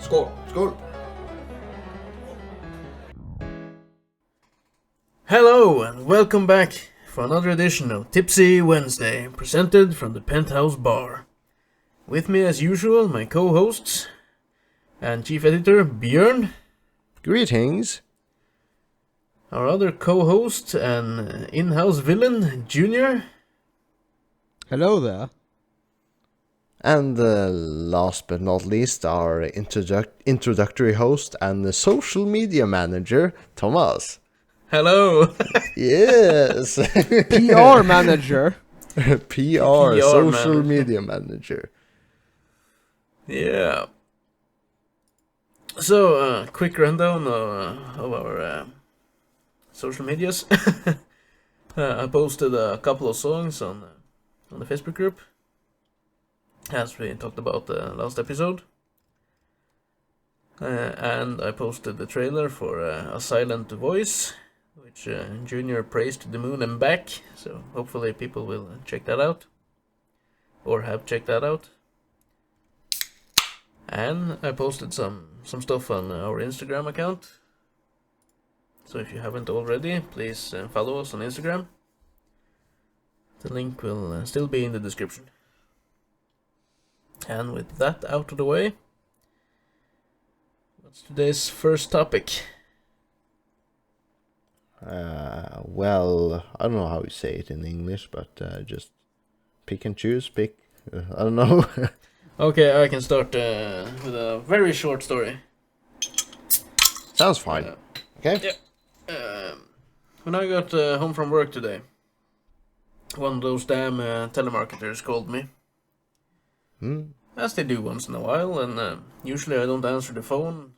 Skål. Skål. Hello and welcome back for another edition of Tipsy Wednesday, presented from the Penthouse Bar. With me as usual, my co-hosts and chief editor, Björn. Greetings. Our other co-host and in-house villain, Junior. Hello there. And last but not least, our introductory host and the social media manager, Thomas. Hello. Yes. PR manager. PR social media manager. Yeah. So, quick rundown of our social medias. I posted a couple of songs on the Facebook group, as we talked about the last episode. And I posted the trailer for A Silent Voice, which Junior praised to the moon and back, so hopefully people will check that out, or have checked that out. And I posted some stuff on our Instagram account, so if you haven't already, please follow us on Instagram. The link will still be in the description. And with that out of the way, what's today's first topic? Well, I don't know how you say it in English, but just pick and choose, I don't know. Okay, I can start with a very short story. Sounds fine. Okay? Yeah. When I got home from work today, one of those damn telemarketers called me. As they do once in a while, and usually I don't answer the phone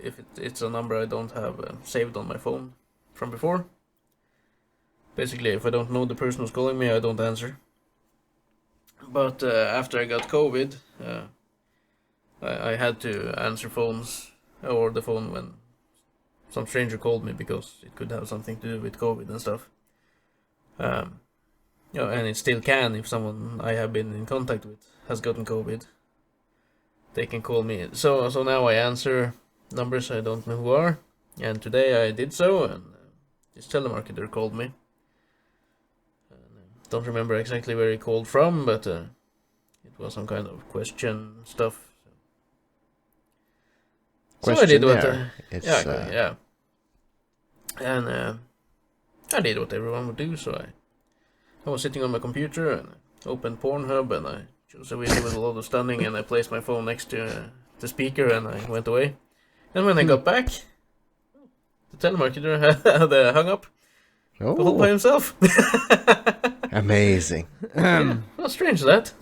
if it's a number I don't have saved on my phone from before. Basically, if I don't know the person who's calling me, I don't answer. But after I got COVID, I had to answer phones, or the phone when some stranger called me, because it could have something to do with COVID and stuff. And it still can if someone I have been in contact with has gotten COVID. They can call me. So now I answer numbers I don't know who are. And today I did so, and this telemarketer called me. Don't remember exactly where he called from, but it was some kind of question stuff. So I did what yeah. And I did what everyone would do, so I was sitting on my computer and I opened Pornhub, and I chose a video with a lot of stunning, and I placed my phone next to the speaker, and I went away. And when I got back, the telemarketer had hung up all by himself. Amazing. Yeah, how strange that.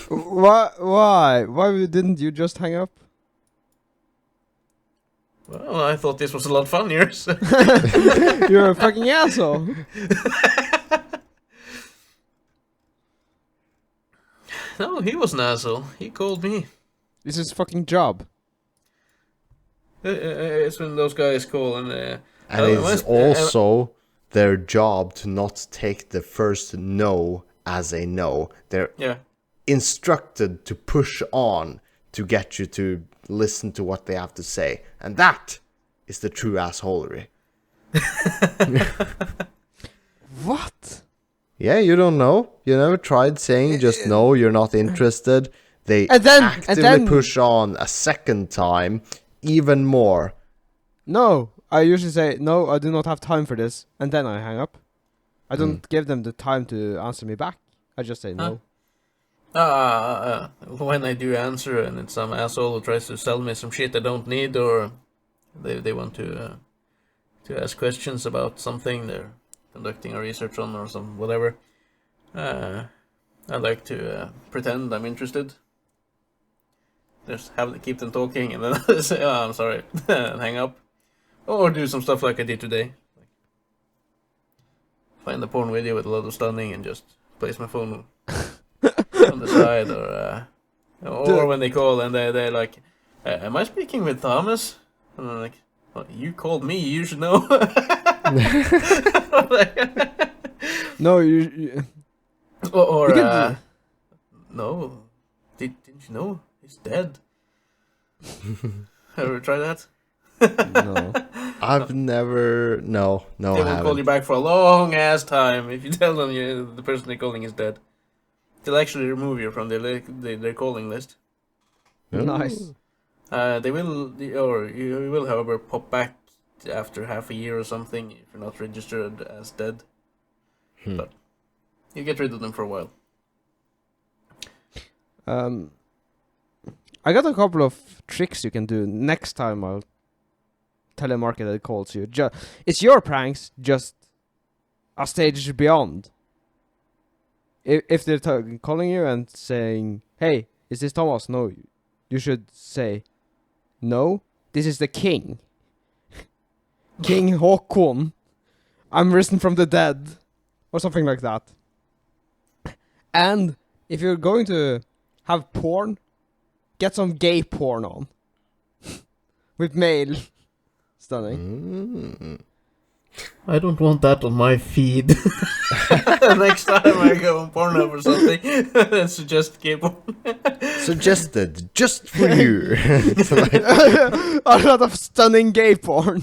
Why? Why didn't you just hang up? Well, I thought this was a lot funnier. So. You're a fucking asshole. No, he was an asshole. He called me. This is fucking job. It's when those guys call and it's also their job to not take the first no as a no. They're instructed to push on to get you to listen to what they have to say. And that is the true assholery. What? Yeah, you don't know. You never tried saying just no, you're not interested. They actively push on a second time, even more. No, I usually say, no, I do not have time for this, and then I hang up. I don't give them the time to answer me back. I just say no. When I do answer and it's some asshole who tries to sell me some shit I don't need, or they want to ask questions about something they're conducting a research on or some whatever, I like to pretend I'm interested. Just have to keep them talking and then say, oh, I'm sorry, and hang up. Or do some stuff like I did today. Like find a porn video with a lot of stunning and just place my phone on the side, or when they call and they're like, am I speaking with Thomas? And I'm like, well, you called me, you should know. No, you or no, didn't you know he's dead? Ever try that? No. I've never. No, They I won't haven't. call you back for a long ass time if you tell them the person they're calling is dead. They'll actually remove you from their calling list. Nice. They will, or you will, however, pop back after half a year or something if you're not registered as dead. But you get rid of them for a while. I got a couple of tricks you can do next time a telemarketer calls you. It's your pranks, just a stage beyond. If they're calling you and saying, "Hey, is this Thomas?" No, you should say, "No, this is the king. King Håkon. I'm risen from the dead," or something like that. And if you're going to have porn, get some gay porn on. With male. Stunning. I don't want that on my feed. Next time I go on Pornhub or something, suggest gay porn. Suggested just for you. A lot of stunning gay porn.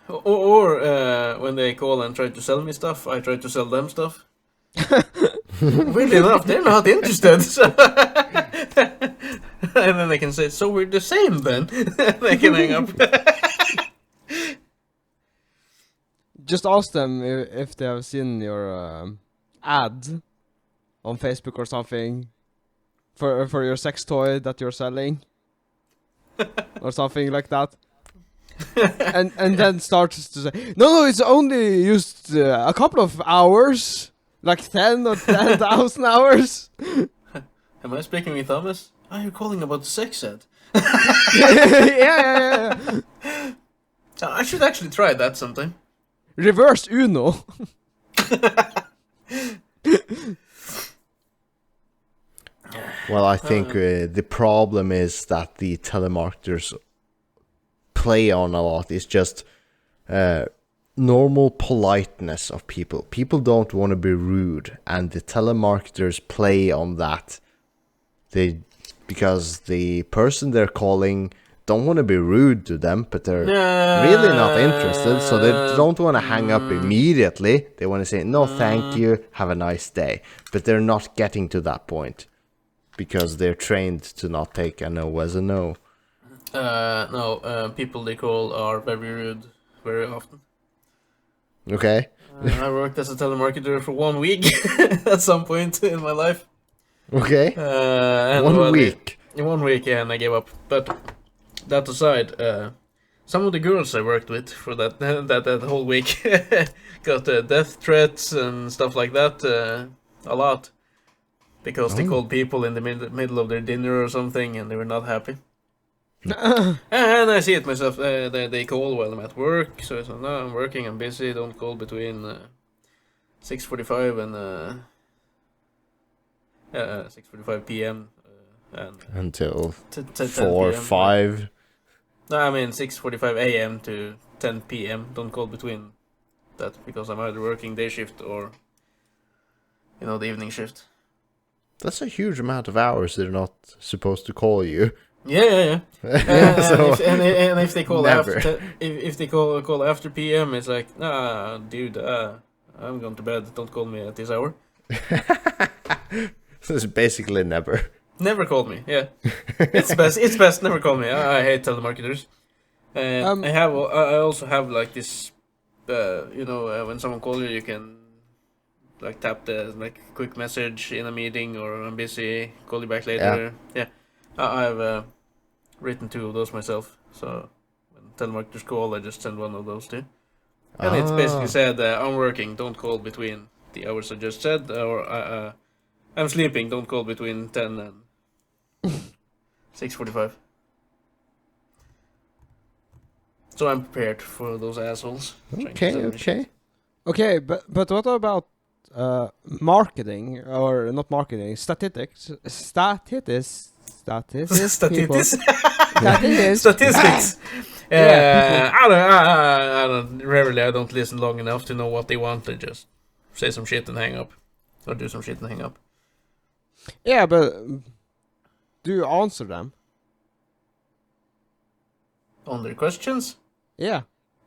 Or when they call and try to sell me stuff, I try to sell them stuff. Weirdly enough, they're not interested. And then they can say, "So we're the same then." They can hang up. Just ask them if they have seen your ad on Facebook or something for your sex toy that you're selling. Or something like that. and then starts to say, no, it's only used a couple of hours, like 10 or 10,000 hours. Am I speaking with Thomas? Are you calling about sex ed? yeah. I should actually try that sometime. Reverse Uno. Well, I think the problem is that the telemarketers play on a lot is just normal politeness of people. People don't want to be rude, and the telemarketers play on that. Because the person they're calling don't want to be rude to them, but they're really not interested, so they don't want to hang up immediately. They want to say, "No, thank you, have a nice day." But they're not getting to that point because they're trained to not take a no as a no. No, people they call are very rude very often. Okay. I worked as a telemarketer for 1 week at some point in my life. Okay. And 1 week. In 1 week, yeah, and I gave up. But that aside, some of the girls I worked with for that whole week got death threats and stuff like that a lot because they called people in the middle of their dinner or something, and they were not happy. And I see it myself. They call while I'm at work, so I say, "No, I'm working, I'm busy. Don't call between 6:45 and 6:45 p.m. And Until 10 4, PM. 5. No, I mean 6:45 a.m. to 10 p.m. Don't call between that because I'm either working day shift or the evening shift. That's a huge amount of hours they're not supposed to call you. Yeah. And if they call Never. after, if they call after PM, it's like, "Nah, dude, I'm going to bed. Don't call me at this hour." So it's basically never. Never call me. Yeah, it's best. It's best. Never call me. I hate telemarketers. I also have like this. When someone calls you, you can like tap the quick message in a meeting, or "I'm busy. Call you back later." Yeah. I've written 2 of those myself, so when telemarketers call, I just send one of those too. And it's basically said, "I'm working, don't call between the hours I just said," or "I'm sleeping, don't call between 10 and 6:45. So I'm prepared for those assholes. Okay. But what about marketing, or not marketing, statistics? Statistics. I don't listen long enough to know what they want. I just say some shit and hang up, or do some shit and hang up. Yeah, but do you answer them? On their questions? Yeah.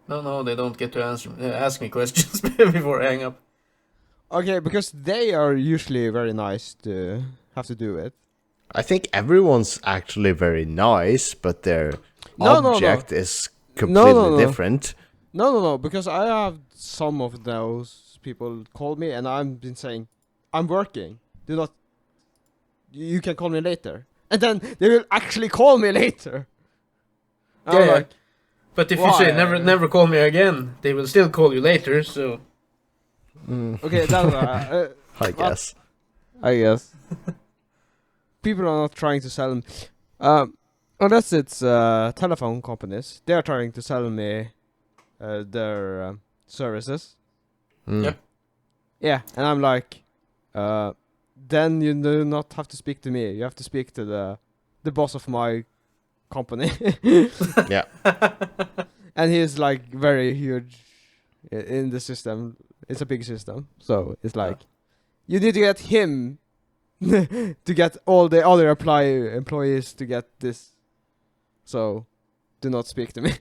No, they don't get to ask me questions before I hang up. Okay, because they are usually very nice to have to do it. I think everyone's actually very nice, but their object is completely different. No, because I have some of those people call me and I've been saying, I'm working. Do not... You can call me later. And then they will actually call me later. I'm like, but if you say never call me again, they will still call you later, so... Okay, that's... I guess. People are not trying to sell me... unless it's telephone companies. They are trying to sell me their services. Yeah. Yeah, and I'm like... then you do not have to speak to me. You have to speak to the boss of my company. Yeah. And he's like very huge in the system. It's a big system. So it's like, you need to get him to get all the other employees to get this. So do not speak to me.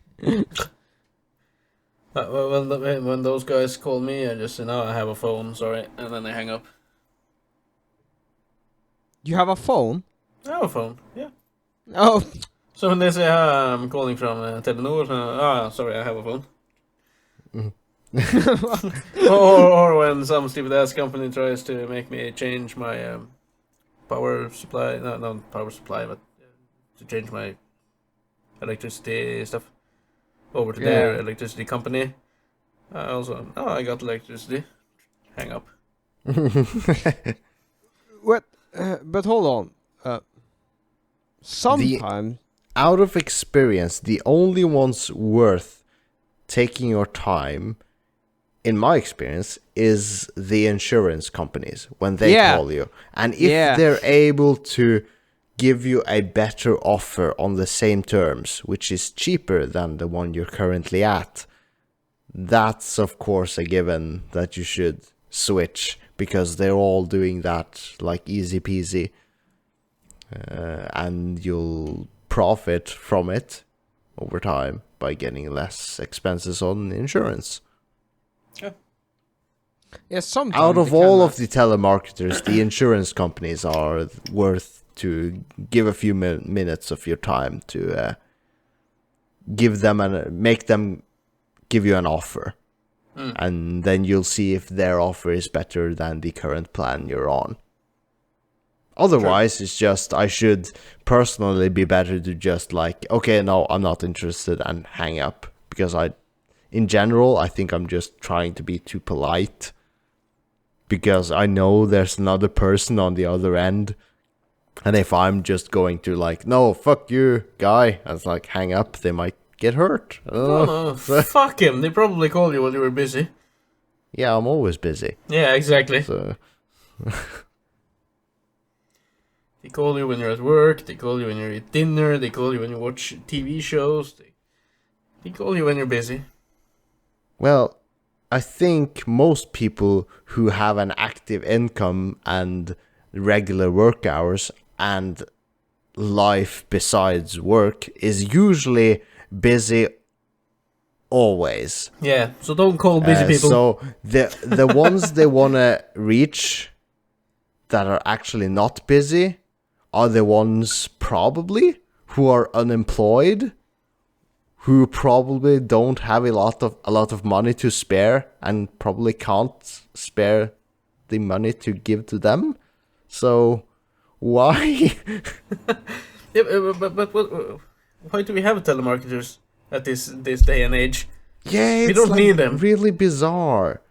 When those guys call me, I just say, no, I have a phone, sorry. And then they hang up. You have a phone? I have a phone, yeah. Oh. So when they say, I'm calling from Telenor, sorry, I have a phone. or when some stupid ass company tries to make me change my power supply, not power supply, but to change my electricity stuff over to their electricity company. I got electricity. Hang up. What? But hold on. Sometimes... Out of experience, the only ones worth taking your time, in my experience, is the insurance companies when they call you. And if they're able to give you a better offer on the same terms, which is cheaper than the one you're currently at, that's of course a given that you should switch, because they're all doing that like easy peasy. And you'll profit from it over time by getting less expenses on insurance. Yeah, sometimes out of all of the telemarketers, the insurance companies are worth to give a few minutes of your time to give them make them give you an offer. And then you'll see if their offer is better than the current plan you're on. Otherwise, It's just, I should personally be better to just like, okay, no, I'm not interested, and hang up. Because in general, I think I'm just trying to be too polite. Because I know there's another person on the other end. And if I'm just going to like, no, fuck you, guy, and like hang up, they might get hurt. No, fuck him. They probably called you while you were busy. Yeah, I'm always busy. Yeah, exactly. So... They call you when you're at work, they call you when you're at dinner, they call you when you watch TV shows, they call you when you're busy. Well, I think most people who have an active income and regular work hours and life besides work is usually busy always. Yeah, so don't call busy people. So the ones they want to reach that are actually not busy are the ones probably who are unemployed, who probably don't have a lot of money to spare and probably can't spare the money to give to them. So why? Yeah, but why do we have telemarketers at this day and age? Yeah, we don't need them. Really bizarre.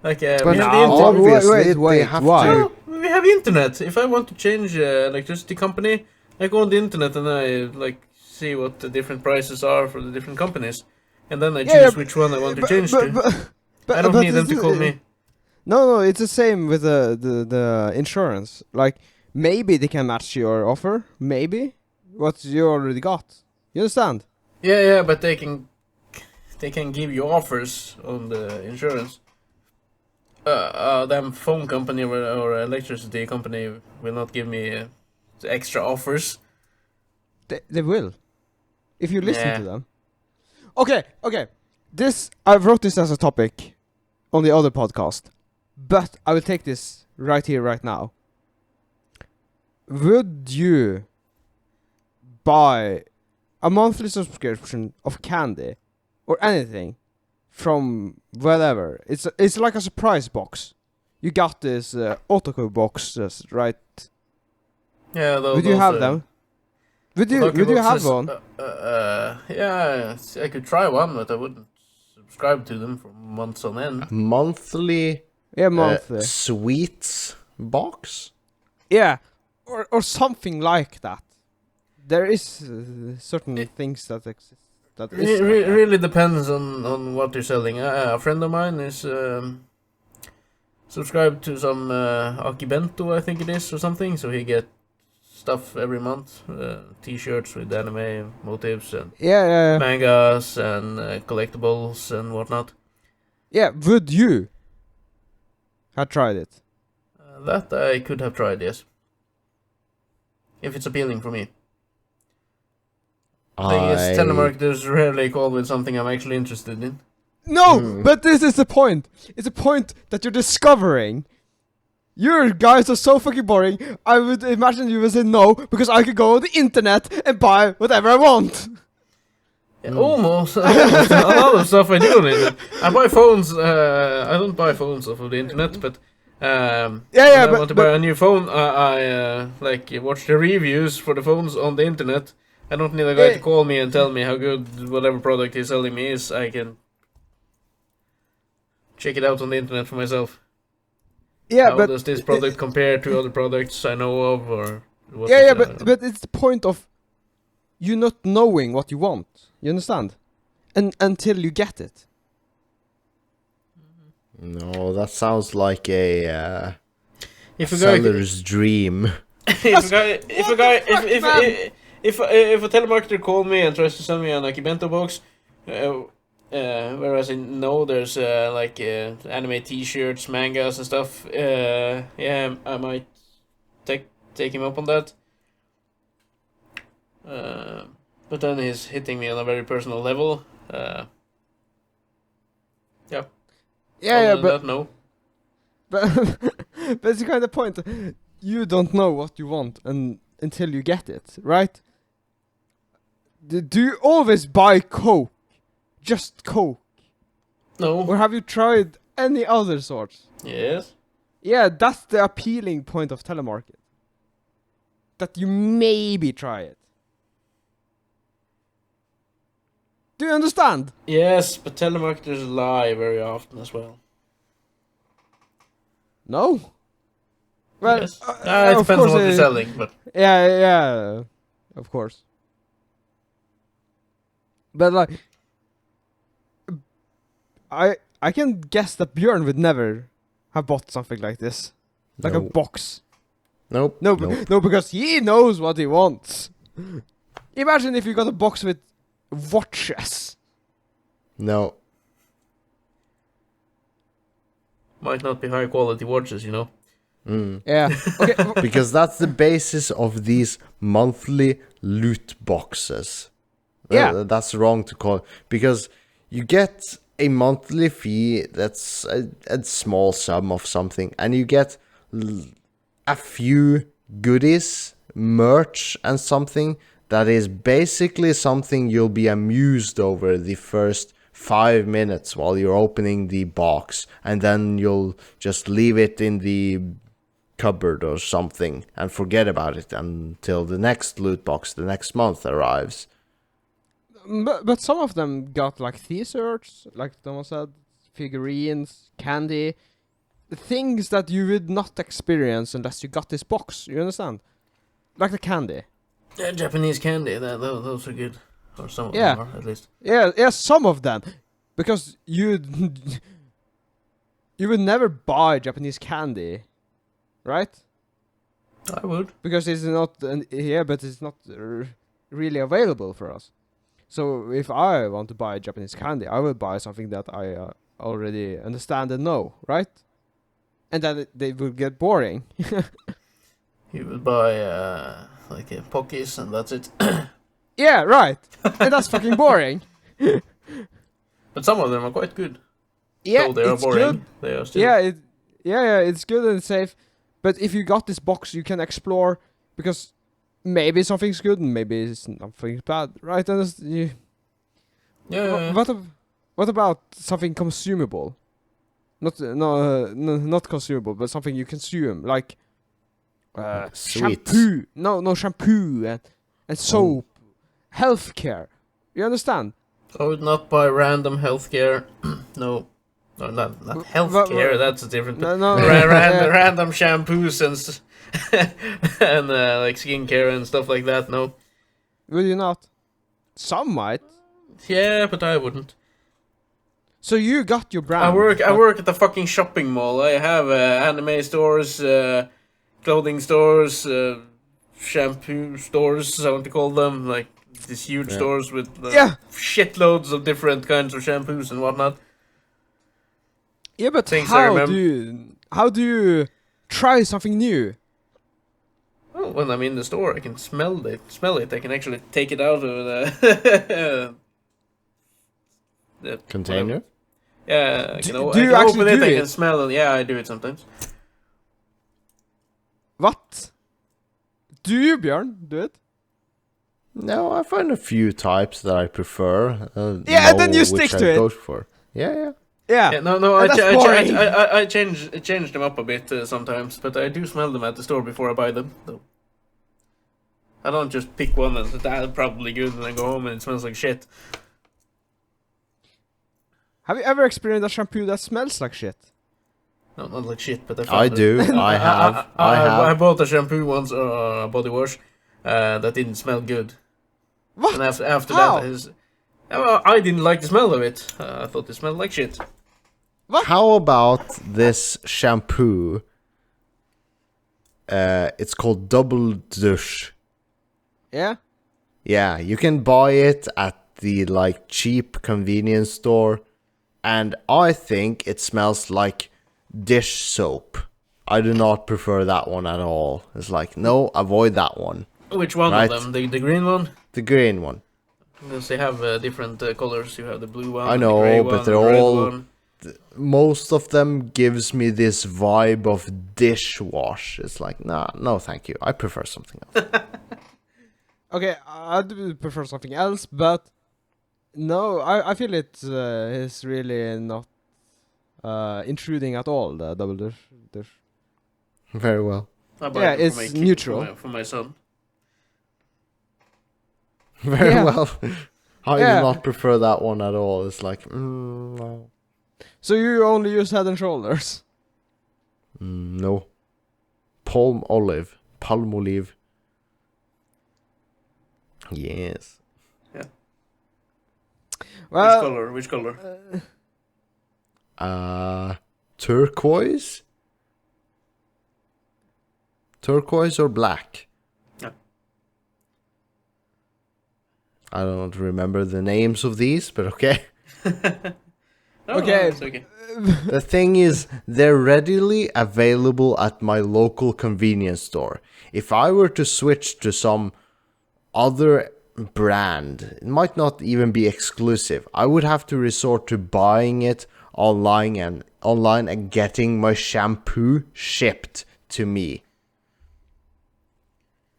Like, but we have the internet. obviously wait, they have why? to. We have internet. If I want to change electricity company, I go on the internet and I like see what the different prices are for the different companies, and then I choose which one I want to change to. I don't need them to call me. No, it's the same with the insurance. Like, maybe they can match your offer, maybe what you already got. You understand? Yeah, but they can give you offers on the insurance. them phone company or electricity company will not give me the extra offers. They will, if you listen to them. Okay. I wrote this as a topic on the other podcast, but I will take this right here, right now. Would you buy a monthly subscription of candy or anything from whatever? It's like a surprise box. You got this Otoko boxes, right? Yeah, Would you have them? Would you have one? Yeah, I could try one, but I wouldn't subscribe to them for months on end. Monthly? Yeah, monthly. Sweets box? Yeah, or something like that. There is certain things that exist. That is really depends on what you're selling. A friend of mine is subscribed to some Akibento, I think it is, or something. So he get stuff every month, T-shirts with anime motifs and mangas and collectibles and whatnot. Yeah, would you have tried it? That I could have tried, yes. If it's appealing for me. The thing is, telemarketers rarely call with something I'm actually interested in. No, but this is the point. It's a point that you're discovering. Your guys are so fucking boring. I would imagine you would say no, because I could go on the internet and buy whatever I want. Yeah, almost. A lot of stuff I do on the internet. I buy phones. I don't buy phones off of the internet, but when I want to buy a new phone, I like watch the reviews for the phones on the internet. I don't need a guy to call me and tell me how good whatever product he's selling me is. I can check it out on the internet for myself. Yeah, how does this product compare to other products I know of, or what? But it's the point of you not knowing what you want. You understand? And until you get it. No, that sounds like a seller's dream. If a telemarketer called me and tries to sell me an Akibento box, whereas I know there's anime T-shirts, mangas and stuff, yeah, I might take him up on that. But then he's hitting me on a very personal level. But no. But it's the kind of point. You don't know what you want until you get it, right? Do you always buy Coke? Just Coke? No. Or have you tried any other sorts? Yes. Yeah, that's the appealing point of telemarket. That you maybe try it. Do you understand? Yes, but telemarketers lie very often as well. No? Well, yes. It depends on what you're selling, but... Yeah, of course. But like... I can guess that Björn would never have bought something like this. Like a box. Nope. No, because he knows what he wants. Imagine if you got a box with watches. No. Might not be high quality watches, you know. Yeah. Okay. Because that's the basis of these monthly loot boxes. Yeah. That's wrong to call it. Because you get a monthly fee that's a small sum of something, and you get a few goodies, merch, and something that is basically something you'll be amused over the first 5 minutes while you're opening the box, and then you'll just leave it in the cupboard or something and forget about it until the next loot box the next month arrives. But some of them got like t-shirts, like Thomas said, figurines, candy, things that you would not experience unless you got this box. You understand? Like the candy. Yeah, Japanese candy. Those are good, or some of them are at least. Yeah, some of them, because you would never buy Japanese candy, right? I would, because it's not but it's not really available for us. So if I want to buy Japanese candy, I will buy something that I already understand and know, right? and then they will get boring. You would buy like a Pockies and that's it. Yeah, right. And that's fucking boring. But some of them are quite good. Yeah, Though they are it's boring. good. They are still. Yeah, it's good and safe. But if you got this box, you can explore because maybe something's good and maybe something's bad, right? And Yeah. What about something consumable? Not consumable, but something you consume, like Sweet. shampoo. No shampoo and soap, healthcare. You understand? I would not buy random healthcare. No, not healthcare. That's a different. No. Random shampoos and like skincare and stuff like that. No. Will you not? Some might. Yeah, but I wouldn't. So you got your brand. I work at the fucking shopping mall. I have anime stores, clothing stores, shampoo stores. I want to call them, like these huge stores with shitloads of different kinds of shampoos and whatnot. Yeah, but Things how do you try something new? Well, when I'm in the store, I can smell it. I can actually take it out of the Container? Yeah, I can, Do I you can actually open it, do I it? can smell it. Yeah, I do it sometimes. What? Do you, Björn, do it? No, I find a few types that I prefer. Yeah, and then you stick which to I it. Go for. Yeah. Yeah, no, And that's boring. I change them up a bit sometimes, but I do smell them at the store before I buy them. Though I don't just pick one and that's probably good, and then go home and it smells like shit. Have you ever experienced a shampoo that smells like shit? No, not like shit, but I do. I have. I bought a shampoo once, a body wash, that didn't smell good. What? And after How? that, I didn't like the smell of it. I thought it smelled like shit. What? How about this shampoo? It's called Double Douche. Yeah? Yeah, you can buy it at the like cheap convenience store, and I think it smells like dish soap. I do not prefer that one at all. It's like, no, avoid that one. Which one Right. of them? The green one? The green one. Because they have different colors. You have the blue one, I the know, gray but one, they're the red all- one. Most of them gives me this vibe of dishwash. It's like, nah, no thank you. I prefer something else. Okay, I do prefer something else, but no, I feel it is really not intruding at all, the double dish. Very well. I buy Yeah, them it's for my neutral. for my son. Very Yeah. well. I Yeah. do not prefer that one at all. It's like, no. So you only use Head and Shoulders? No. Palm olive. Yes. Well, Which color? Turquoise? Turquoise or black? Yeah. I don't remember the names of these, but okay. Okay. It's okay. The thing is, they're readily available at my local convenience store. If I were to switch to some other brand, it might not even be exclusive. I would have to resort to buying it online and getting my shampoo shipped to me.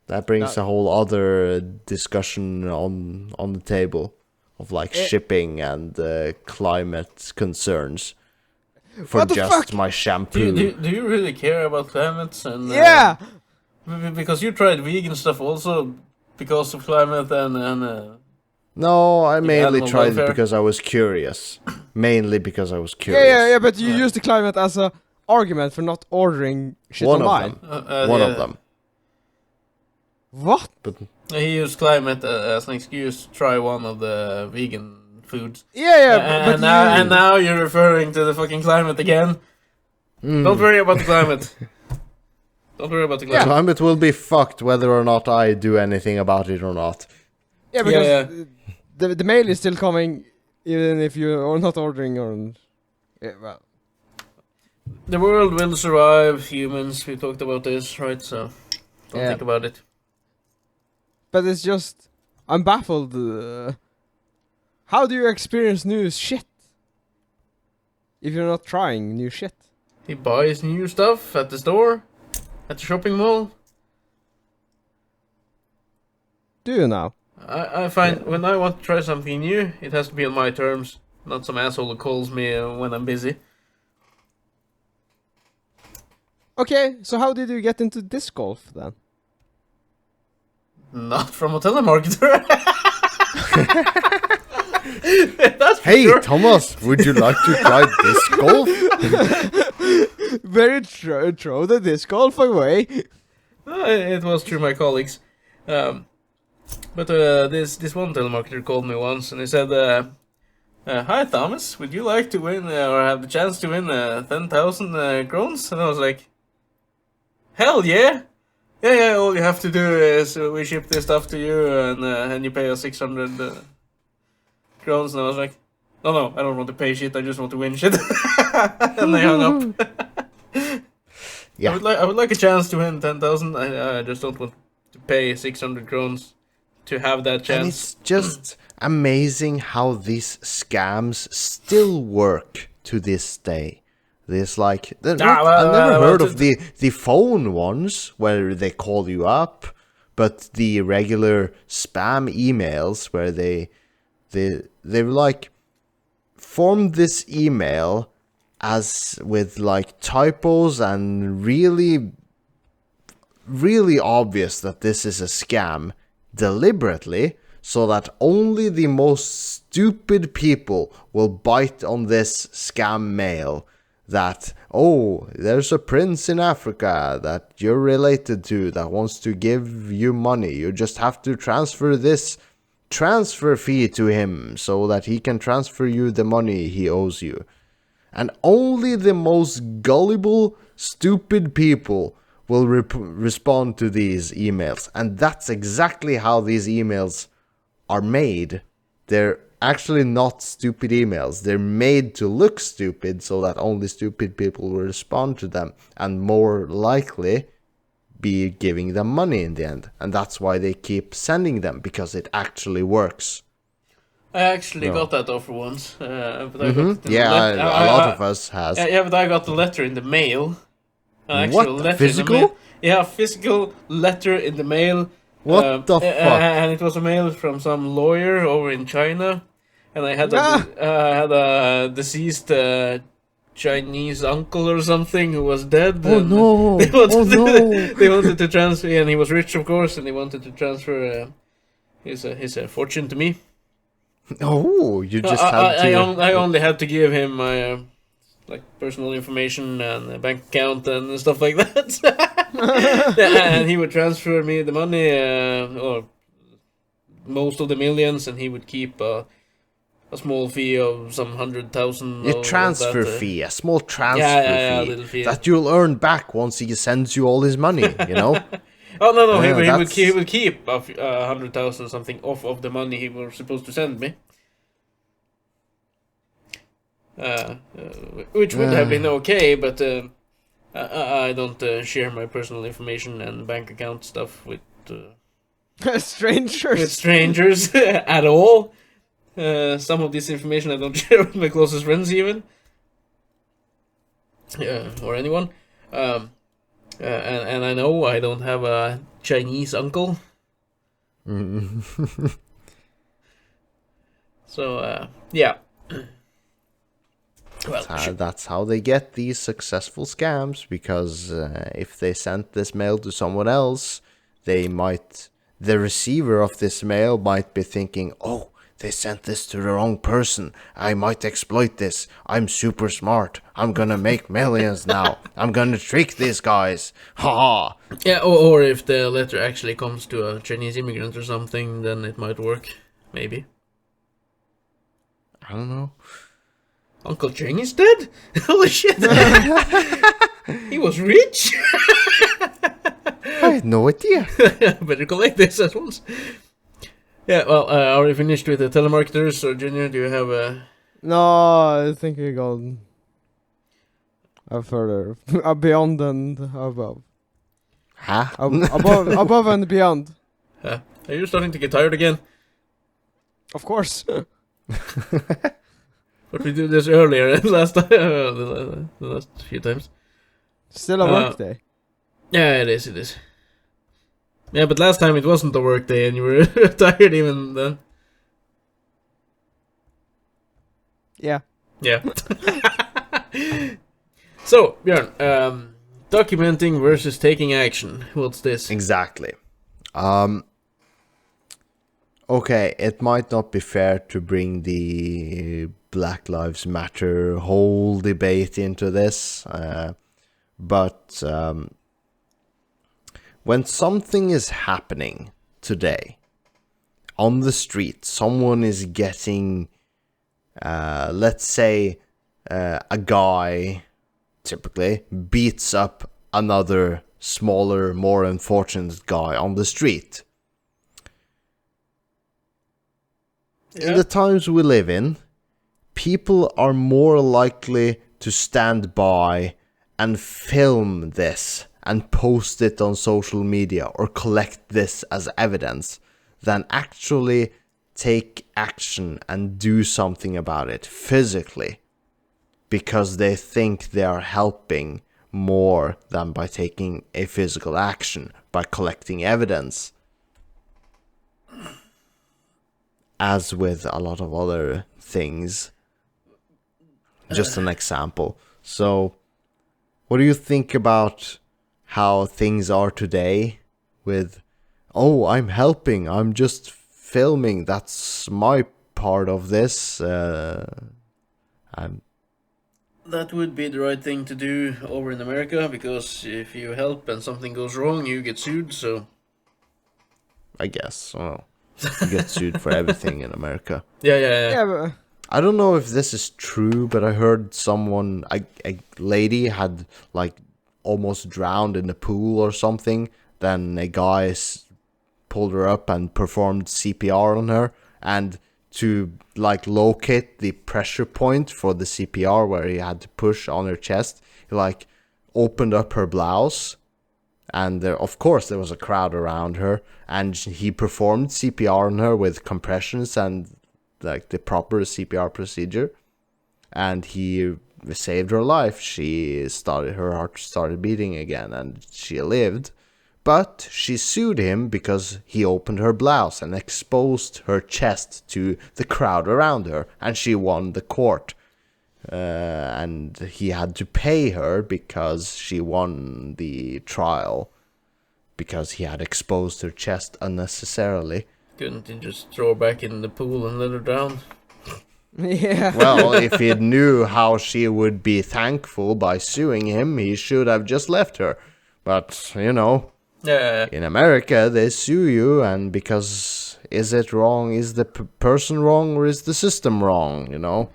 That brings a whole other discussion on the table of like shipping and climate concerns for What the just fuck? my shampoo. Do you really care about climates and? yeah! Because you tried vegan stuff also because of climate and. No, I mainly animal tried it welfare? because I was curious. Mainly because I was curious. Yeah, but you use the climate as a argument for not ordering shit One online. of them. One of them. What? But He used climate as an excuse to try one of the vegan foods. Yeah, but And now you're referring to the fucking climate again. Don't worry about the climate. Don't worry about the climate. climate will be fucked whether or not I do anything about it or not. Yeah, because Yeah. The mail is still coming, even if you are not ordering or. Yeah, well. The world will survive humans. We talked about this, right? So don't think about it. But it's just, I'm baffled. How do you experience new shit if you're not trying new shit? He buys new stuff at the store, at the shopping mall. Do you now? I find when I want to try something new, it has to be on my terms, not some asshole who calls me when I'm busy. Okay, so how did you get into disc golf then? Not from a telemarketer. That's for Hey, sure. Thomas, would you like to try disc golf? Very throw the disc golf away. It was through my colleagues. But this one telemarketer called me once and he said, "Hi Thomas, would you like to win or have the chance to win 10,000 crowns?" And I was like, "Hell yeah! Yeah, all you have to do is we ship this stuff to you and you pay us 600 crowns." And I was like, No, I don't want to pay shit, I just want to win shit." And they hung up. Yeah. I would like a chance to win 10,000. I just don't want to pay 600 crowns to have that chance. And it's just amazing how these scams still work to this day. There's like, I've never heard of the phone ones where they call you up, but the regular spam emails where they like form this email as with like typos and really obvious that this is a scam deliberately, so that only the most stupid people will bite on this scam mail that, oh, there's a prince in Africa that you're related to that wants to give you money. You just have to transfer this transfer fee to him so that he can transfer you the money he owes you. And only the most gullible, stupid people will respond to these emails. And that's exactly how these emails are made. They're actually not stupid emails. They're made to look stupid so that only stupid people will respond to them and more likely be giving them money in the end. And that's why they keep sending them, because it actually works. I actually got that offer once. But I got a lot of us has. Yeah, but I got the letter in the mail. What? Physical? Yeah, physical letter in the mail. What the fuck? And it was a mail from some lawyer over in China. And I had a deceased Chinese uncle or something who was dead. Oh no! They wanted to transfer, and he was rich, of course, and he wanted to transfer his fortune to me. Oh, you just had to. I only had to give him my like personal information and a bank account and stuff like that. And he would transfer me the money, or most of the millions, and he would keep a small fee of some 100,000. A transfer fee, a small transfer a fee, little fee that you'll earn back once he sends you all his money. You know. Oh no! He would keep 100,000 something off of the money he was supposed to send me. Which would have been okay, but I don't share my personal information and bank account stuff with strangers. With strangers at all. Some of this information I don't share with my closest friends even. Or anyone. And I know I don't have a Chinese uncle. So, yeah. Well, that's how they get these successful scams, because if they sent this mail to someone else, the receiver of this mail might be thinking, oh, they sent this to the wrong person. I might exploit this. I'm super smart. I'm gonna make millions now. I'm gonna trick these guys. Ha ha. Yeah, or if the letter actually comes to a Chinese immigrant or something, then it might work. Maybe. I don't know. Uncle Cheng is dead? Holy shit. He was rich? I had no idea. Better collect this at once. Yeah, well, are we finished with the telemarketers, or Junior, do you have a... No, I think we got... further, beyond and above. Huh? Above and beyond. Are you starting to get tired again? Of course. But we did this earlier last time, the last few times. Still a work day. Yeah, it is. Yeah, but last time it wasn't a work day and you were tired even then. Yeah. Yeah. So, Björn, documenting versus taking action. What's this? Exactly. Okay, it might not be fair to bring the Black Lives Matter whole debate into this, but when something is happening today on the street, someone is getting, let's say, a guy typically beats up another smaller, more unfortunate guy on the street. In the times we live in, people are more likely to stand by and film this and post it on social media or collect this as evidence than actually take action and do something about it physically, because they think they are helping more than by taking a physical action, by collecting evidence. As with a lot of other things. Just an example. So, what do you think about how things are today with, oh, I'm helping, I'm just filming, that's my part of this. That would be the right thing to do over in America, because if you help and something goes wrong, you get sued, so... I guess, well... You get sued for everything in America. Yeah. But I don't know if this is true, but I heard someone, a lady had like almost drowned in the pool or something. Then a guy pulled her up and performed CPR on her. And to like locate the pressure point for the CPR where he had to push on her chest, he like opened up her blouse. And there, of course, there was a crowd around her, and he performed CPR on her with compressions and like the proper CPR procedure, and he saved her life. Her heart started beating again, and she lived. But she sued him because he opened her blouse and exposed her chest to the crowd around her, and she won the court. And he had to pay her because she won the trial because he had exposed her chest unnecessarily. Couldn't you just throw her back in the pool and let her drown? yeah. Well, if he knew how she would be thankful by suing him, he should have just left her. But, you know, in America, they sue you, and because is it wrong? Is the person wrong, or is the system wrong, you know?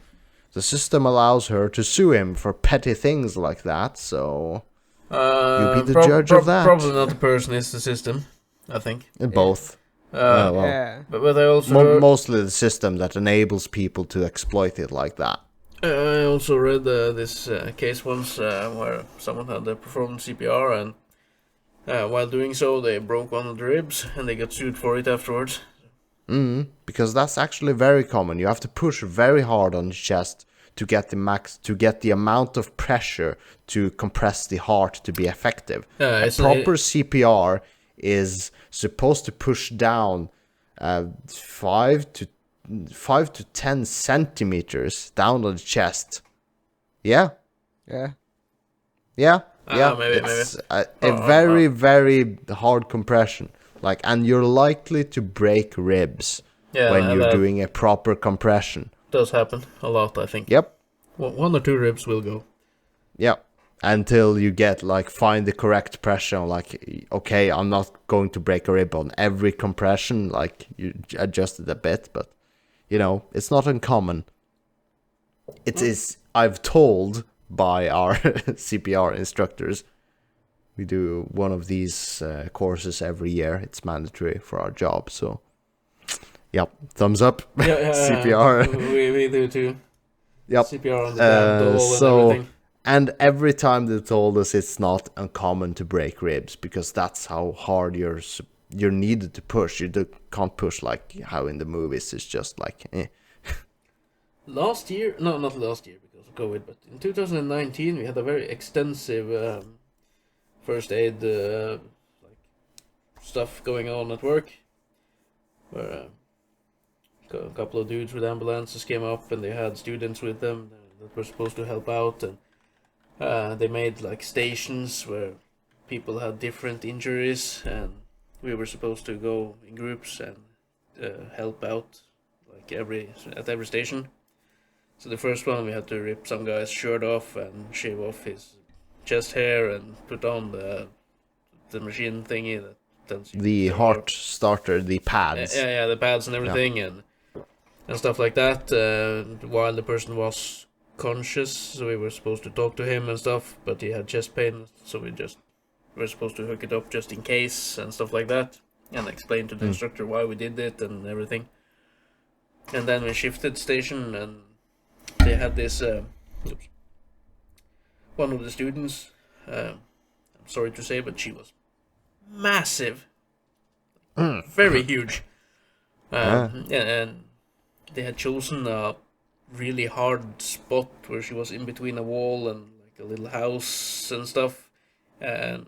The system allows her to sue him for petty things like that, so you be the judge of that. Probably not the person, it's the system, I think. Both. Yeah. But I also... mostly the system that enables people to exploit it like that. I also read this case once where someone had performed CPR, and while doing so they broke one of the ribs and they got sued for it afterwards. Because that's actually very common. You have to push very hard on the chest to get the amount of pressure to compress the heart to be effective. Proper CPR is supposed to push down 5 to 10 centimeters down on the chest. Yeah. Maybe. It's a very, very hard compression. Like, and you're likely to break ribs when you're doing a proper compression. Does happen a lot, I think. Yep. 1 or 2 ribs will go. Yep. Until you get, like, find the correct pressure. Like, okay, I'm not going to break a rib on every compression. Like, you adjust it a bit, but, you know, it's not uncommon. It is, I've told by our CPR instructors. We do one of these courses every year. It's mandatory for our job, so... Yep, thumbs up. Yeah, CPR. We do too. Yep. CPR on the damn doll and everything. And every time they told us it's not uncommon to break ribs because that's how hard you're needed to push. Can't push like how in the movies it's just like Last year, no, not last year because of COVID, but in 2019 we had a very extensive first aid like stuff going on at work, where a couple of dudes with ambulances came up and they had students with them that were supposed to help out, and they made like stations where people had different injuries, and we were supposed to go in groups and help out like at every station. So the first one we had to rip some guy's shirt off and shave off his chest hair and put on the machine thingy that tells you the heart starter, the pads. Yeah, the pads and everything, and stuff like that. While the person was conscious, so we were supposed to talk to him and stuff, but he had chest pain, so we were supposed to hook it up just in case and stuff like that, and explain to the instructor why we did it and everything. And then we shifted station, and they had this one of the students, I'm sorry to say, but she was massive, very huge, and they had chosen a really hard spot where she was in between a wall and like a little house and stuff, and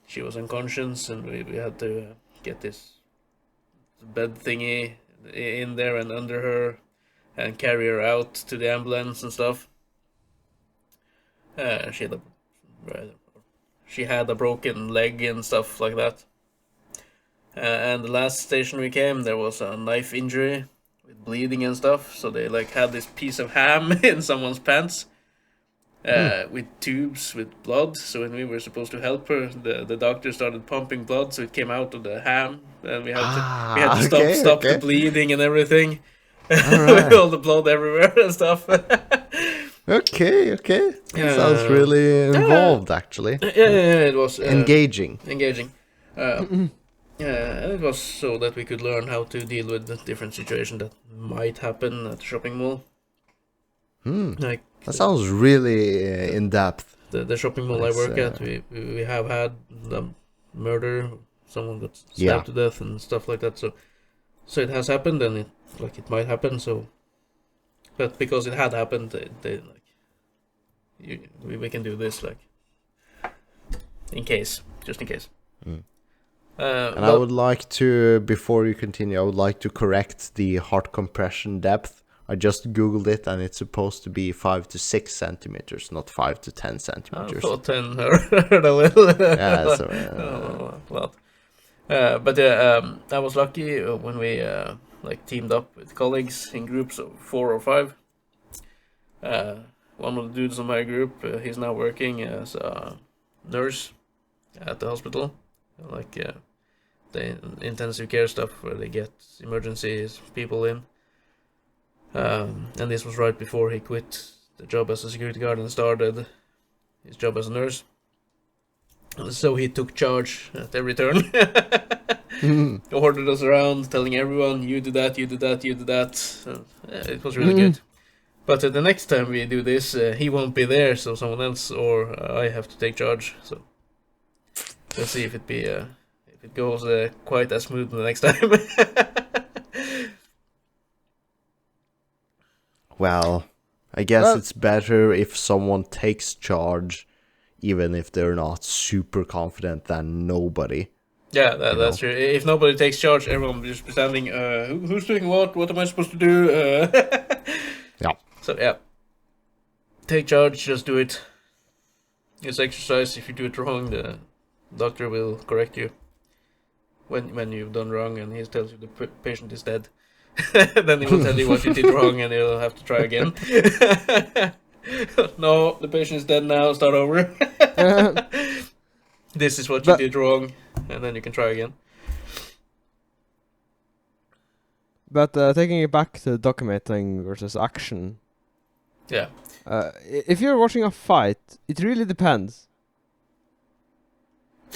she was unconscious, and we had to get this bed thingy in there and under her and carry her out to the ambulance and stuff. She had a broken leg and stuff like that. And the last station we came, there was a knife injury with bleeding and stuff. So they like had this piece of ham in someone's pants with tubes with blood. So when we were supposed to help her, the doctor started pumping blood, so it came out of the ham, and we had to stop the bleeding and everything. With all the blood everywhere and stuff. Okay. That sounds really involved, actually. Yeah, it was engaging. And it was so that we could learn how to deal with the different situations that might happen at the shopping mall. That sounds really in depth. The shopping mall I work at, we have had murder. Someone got stabbed to death and stuff like that. So it has happened, and it might happen. So, but because it had happened, we can do this just in case. And I would like to, before you continue, I would like to correct the heart compression depth. I just googled it, and it's supposed to be 5 to 6 centimeters, not 5 to 10 centimeters. I thought 10 hurt a little. Yeah, so well. But I was lucky when we teamed up with colleagues in groups of 4 or 5. One of the dudes in my group, he's now working as a nurse at the hospital, the intensive care stuff where they get emergencies people in. And this was right before he quit the job as a security guard and started his job as a nurse. So he took charge at every turn. Ordered us around, telling everyone, you do that, you do that, you do that. It was really good. But the next time we do this, he won't be there, so someone else or I have to take charge. So let's see if it goes quite as smooth the next time. Well, I guess it's better if someone takes charge, even if they're not super confident, than nobody. Yeah, that's true. If nobody takes charge, everyone will just be standing, who's doing what? What am I supposed to do? Yeah. So, yeah. Take charge, just do it. It's exercise. If you do it wrong, the doctor will correct you. When you've done wrong and he tells you the patient is dead. Then he will tell you what you did wrong and you'll have to try again. No, the patient is dead now, start over. This is what you did wrong, and then you can try again. But taking it back to documenting versus action. Yeah. If you're watching a fight, it really depends.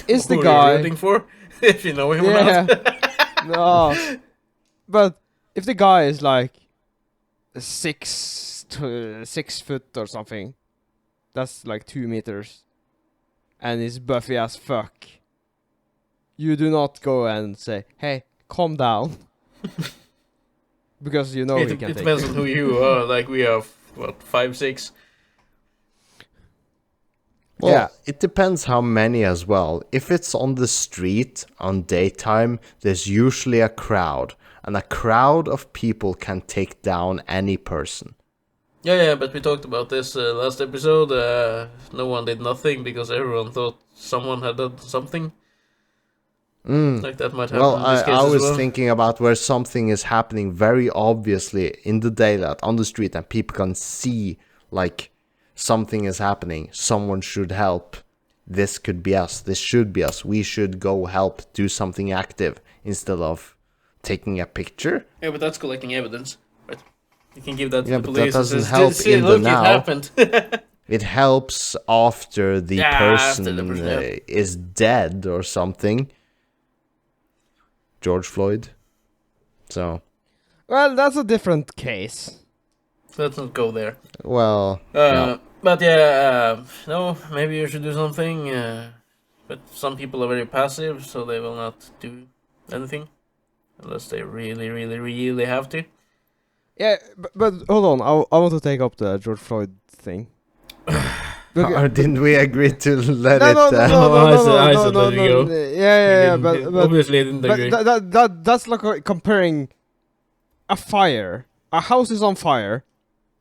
Is the Who guy are you rooting for? If you know him or not. No. But if the guy is like 6 foot or something, that's like 2 meters, and is buffy as fuck, you do not go and say, "Hey, calm down," because you know he can it take depends you. on who you are. Like we are, what, 5'6"? Well, Yeah. it depends how many as well. If it's on the street on daytime, there's usually a crowd, and a crowd of people can take down any person. Yeah, but we talked about this last episode. No one did nothing because everyone thought someone had done something. Like that might happen Well, in this case I as was well. thinking about where something is happening very obviously in the daylight on the street, and people can see like something is happening. Someone should help. This could be us. This should be us. We should go help, do something active instead of taking a picture. Yeah, but that's collecting evidence, right? You can give that to Yeah, the but police. that doesn't and says, help "See, in the look, now." it happened. It helps after the Yeah, person, after the person, yeah. is dead or something. George Floyd. So, Well, that's a different case. Let's not go there. well, no. But yeah, no, maybe you should do something. But some people are very passive, so they will not do anything unless they really, really, really have to. Yeah, but hold on. I want to take up the George Floyd thing. Or didn't we agree to let No, it? no, no, no, no, I no, said- I no, said no, let it no, go. no. Yeah, but Obviously, I didn't but agree. that's like comparing a fire. A house is on fire,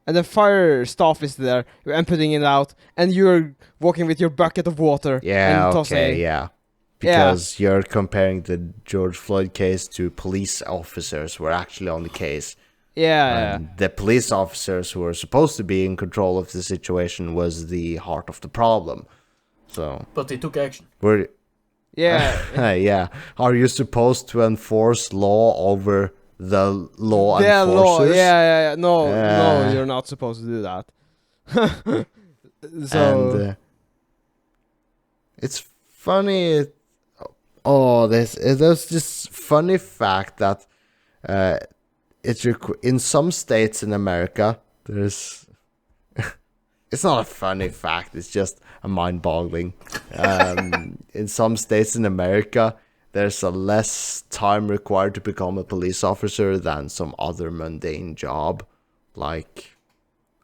and the fire staff is there and putting it out, and you're walking with your bucket of water. Yeah, and okay, yeah. Because you're comparing the George Floyd case to police officers who were actually on the case. Yeah. And the police officers who were supposed to be in control of the situation was the heart of the problem. So, But they took action. we're Yeah. yeah. Are you supposed to enforce law over the law Yeah, law. enforcers? Yeah. No, Yeah. you're not supposed to do that. And it's funny. There's this funny fact that in some states in America there's. It's not a funny fact. It's just a mind-boggling. In some states in America, there's a less time required to become a police officer than some other mundane job. Like,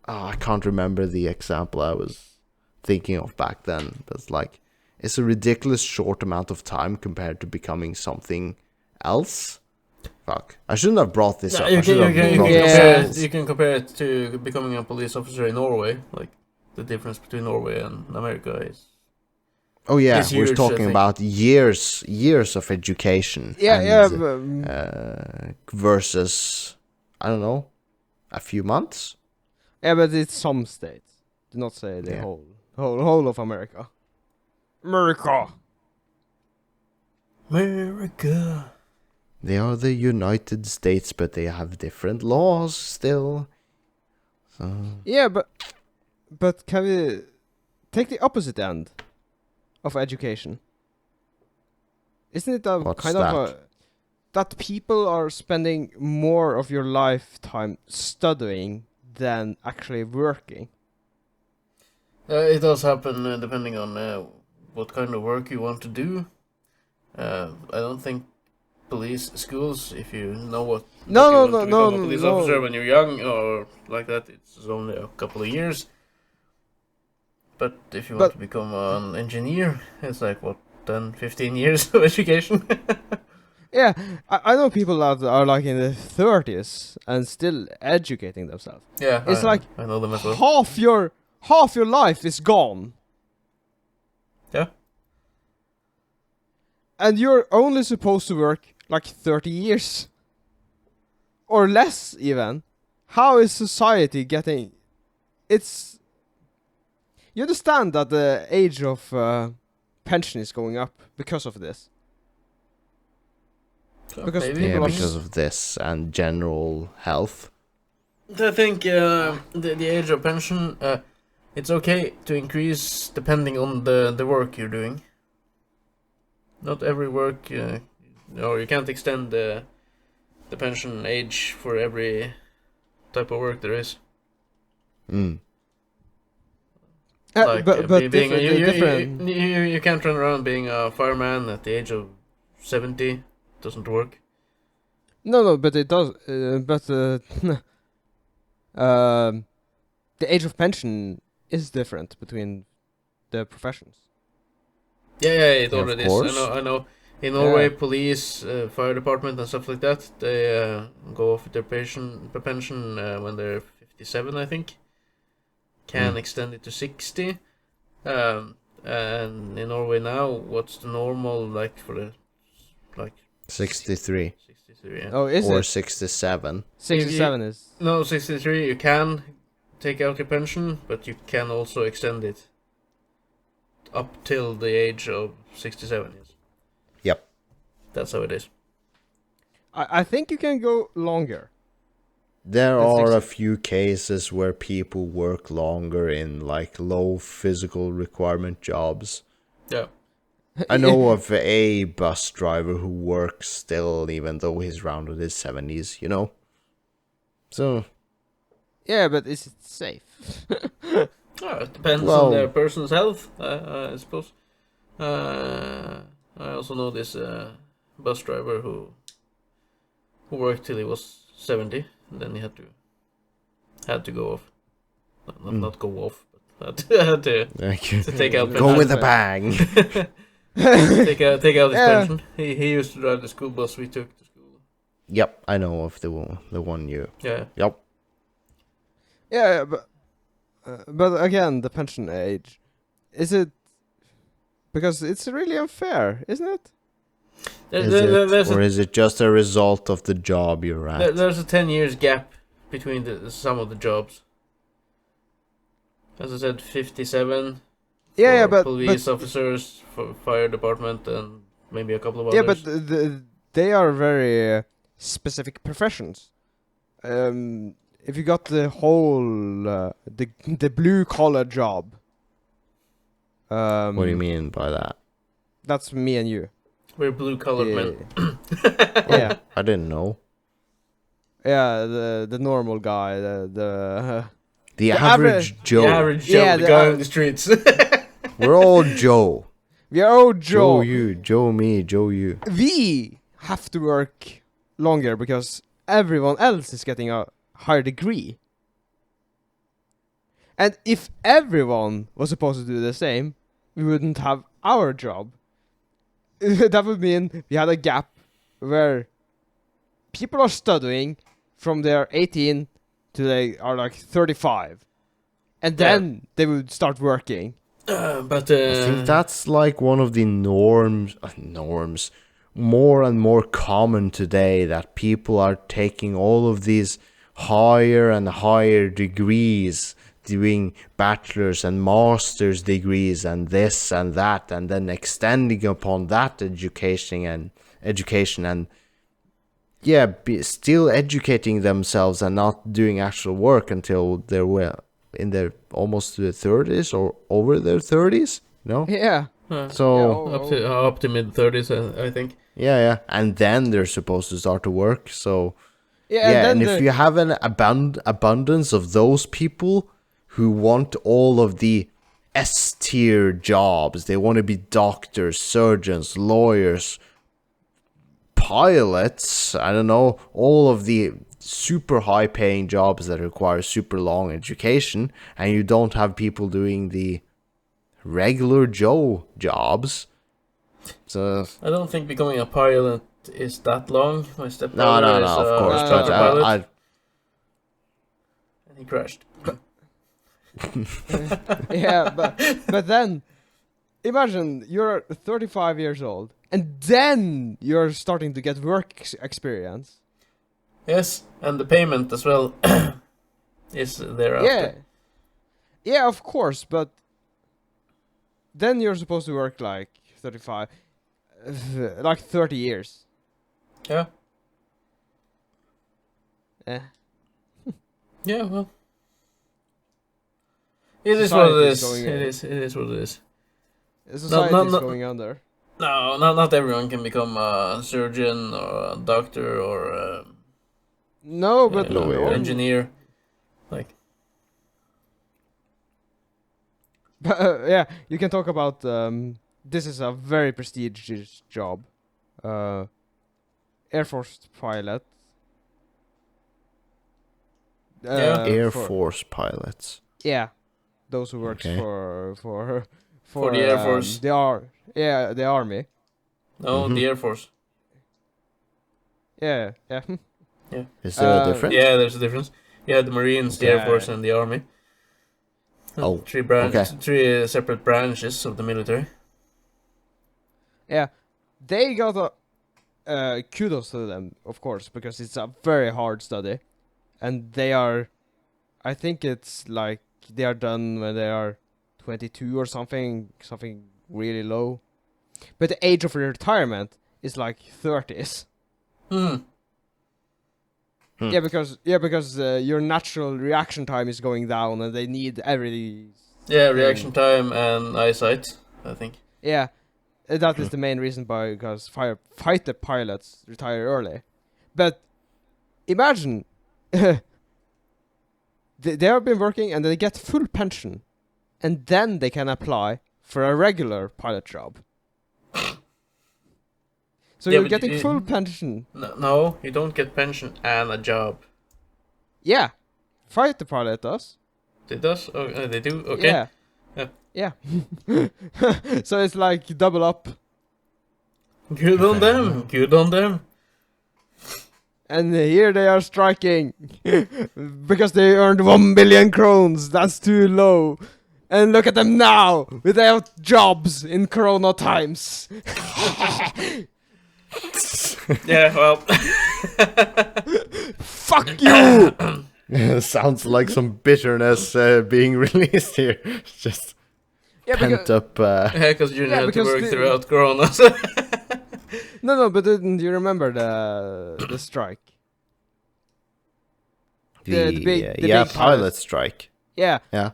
I can't remember the example I was thinking of back then. That's like, it's a ridiculous short amount of time compared to becoming something else. Fuck. I shouldn't have brought this up. You I you can compare it to becoming a police officer in Norway. Like, the difference between Norway and America is... Oh yeah, It's we're huge, I talking think. about years of education. Versus, I don't know, a few months. Yeah, but it's some states. Do not say the whole of America. America. They are the United States, but they have different laws still. So Yeah, but can we take the opposite end of education? Isn't it a What's kind that? of a that people are spending more of your lifetime studying than actually working? It does happen depending on what kind of work you want to do. I don't think police schools, if you know what you want to become a police officer when you're young or like that, it's only a couple of years. But if you want to become an engineer, it's like, what, 10, 15 years of education? Yeah, I know people that are like in their 30s and still educating themselves. Yeah, It's like I know them as well. half your life is gone. Yeah. And you're only supposed to work like 30 years. Or less, even. How is society getting... It's... You understand that the age of pension is going up because of this. Because Maybe. people yeah, are... because of this and general health. I think the age of pension, it's okay to increase depending on the work you're doing. Not every work, or you can't extend the pension age for every type of work there is. being different. You can't run around being a fireman at the age of 70. Doesn't work. No, but it does. The age of pension is different between the professions. Yeah, it Yeah, already of course. is. I know. In Norway, Yeah. police, fire department, and stuff like that, they go off with their pension when they're 57, I think. Can extend it to 60. And in Norway now, what's the normal for the 63. 63? Yeah. Oh, is Or it? 67. 67 is. No, 63. You can take out your pension, but you can also extend it up till the age of 67. Yes. Yep. That's how it is. I think you can go longer. There That's are a 60. few cases where people work longer in low physical requirement jobs. Yeah. I know of a bus driver who works still even though he's around in his 70s, you know? So... Yeah, but is it safe? It depends on their person's health, I suppose. I also know this bus driver who worked till he was 70, and then he had to go off. Not go off, but had to take out pension. Go with a bang. take out his pension. He used to drive the school bus we took to school. Yep, I know of the one you. Yeah. Yep. Yeah, but again, the pension age, is it? Because it's really unfair, isn't it? Is it just a result of the job you're at? There's a 10 years gap between some of the jobs. As I said, 57. Yeah, but police officers, for fire department, and maybe a couple of others. Yeah, but they are very specific professions. If you got the whole the blue collar job. What do you mean by that? That's me and you. We're blue collared men. Yeah. I didn't know. Yeah, the normal guy, The average Joe. The average Joe, the guy on the streets. We're all Joe. We are all Joe. Joe you, Joe me, Joe you. We have to work longer because everyone else is getting a higher degree. And if everyone was supposed to do the same, we wouldn't have our job. That would mean we had a gap where people are studying from they're 18 to they are 35. And then they would start working. But I think that's one of the norms, more and more common today, that people are taking all of these higher and higher degrees, doing bachelor's and master's degrees and this and that, and then extending upon that education and still educating themselves and not doing actual work until they're in their almost to their 30s or over their 30s, no? Yeah. So up to mid 30s, I think. Yeah, and then they're supposed to start to work. So and if you have an abundance of those people who want all of the S-tier jobs, they want to be doctors, surgeons, lawyers, pilots, I don't know, all of the super high paying jobs that require super long education, and you don't have people doing the regular Joe jobs. So I don't think becoming a pilot is that long. My no, stepbrother is of course, but but and he crashed. Yeah, but then imagine you're 35 years old and then you're starting to get work experience. Yes, and the payment as well is thereafter. Yeah, of course, but then you're supposed to work 35, 30 years. Yeah. Eh. Yeah, well. It is what it is. Society It is what it is. Society is going under. No, not everyone can become a surgeon or a doctor or No, but engineer. Yeah, you can talk about. This is a very prestigious job. Air Force pilot. Air for- Force pilots. Yeah, those who works Okay. For the Air Force. the army. No, the Air Force. Yeah. Is there a difference? Yeah, there's a difference. Yeah, the Marines, the Air Yeah. Force, and the Army. Oh, Three okay. three separate branches of the military. Yeah, they got a kudos to them, of course, because it's a very hard study, and they are, I think it's like they are done when they are 22 or something really low, but the age of retirement is like 30s. Hmm. Yeah, because your natural reaction time is going down, and they need every. Yeah, reaction time and eyesight, I think. Yeah, that is the main reason because fighter pilots retire early. But imagine they have been working and they get full pension, and then they can apply for a regular pilot job. So Yeah, you're but getting full pension. No, you don't get pension and a job. Yeah, fighter pilot does. It does? Oh, they do? Okay. Yeah. So it's like double up. Good on them. Good on them. And here they are striking because they earned 1 billion crowns. That's too low. And look at them now without jobs in Corona times. Yeah, well. Fuck you! Sounds like some bitterness being released here. Just pent up. Yeah, because you had to because work throughout Corona. So. No, but didn't you remember the strike? The big pilot pilots. strike. Yeah, Yeah.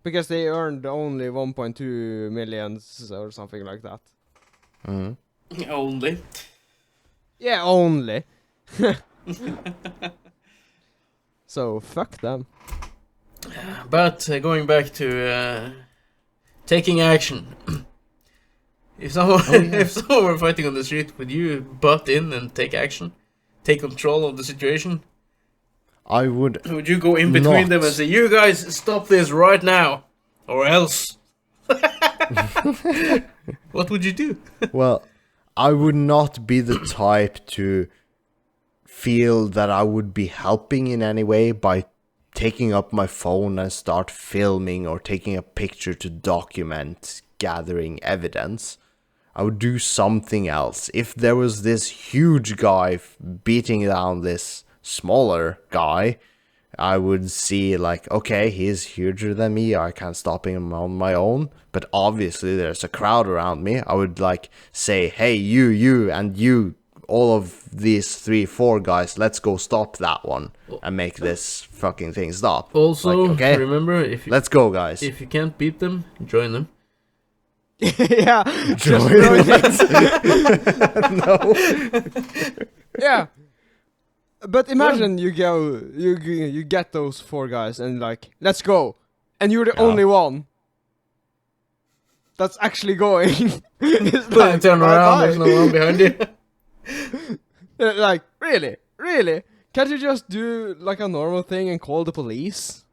because they earned only 1.2 millions or something like that. Mm-hmm. Only. Yeah, only. So fuck them. But going back to taking action. If someone if someone were fighting on the street, would you butt in and take action? Take control of the situation? I would. Would you go in between them and say, "You guys stop this right now or else?" What would you do? Well, I would not be the type to feel that I would be helping in any way by taking up my phone and start filming or taking a picture to document gathering evidence. I would do something else. If there was this huge guy beating down this smaller guy, I would see like, okay, he's huger than me, I can't stop him on my own, but obviously there's a crowd around me. I would like say, hey, you, and you, all of these 3-4 guys, let's go stop that one and make this fucking thing stop. Also, like, okay, remember, if you, let's go, guys. If you can't beat them, join them. Yeah, Join No. yeah. But imagine you get those 4 guys and like, let's go, and you're the only one that's actually going. It's like, Turn around, bye-bye. there's no one behind you. Like, really? Can't you just do like a normal thing and call the police?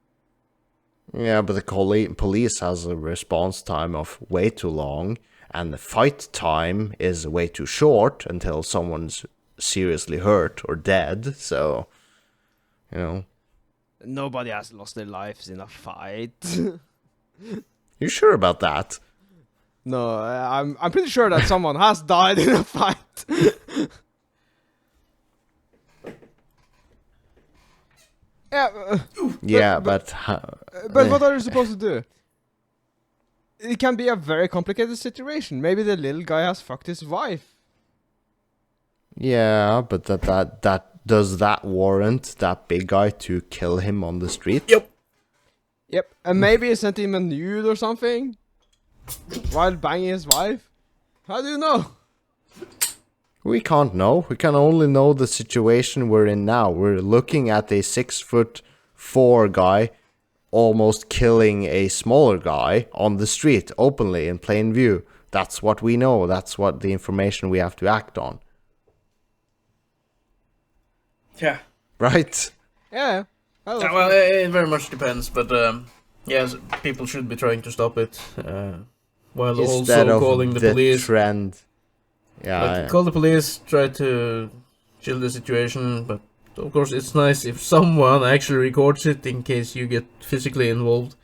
Yeah, but the police has a response time of way too long, and the fight time is way too short until someone's seriously hurt or dead, so, you know. Nobody has lost their lives in a fight. You sure about that? No, I'm pretty sure that someone has died in a fight. Yeah, But what are you supposed to do? It can be a very complicated situation. Maybe the little guy has fucked his wife. yeah, but that does that warrant that big guy to kill him on the street? Yep, and maybe he sent him a nude or something while banging his wife. How do you know? We can't know. We can only know the situation we're in now. We're looking at a 6'4" guy almost killing a smaller guy on the street openly in plain view. That's what we know. That's what the information we have to act on. Yeah. Right? Yeah. Well, it very much depends, but yes, people should be trying to stop it, while Instead also of calling the police. Trend. Yeah. Call the police, try to chill the situation, but of course it's nice if someone actually records it in case you get physically involved.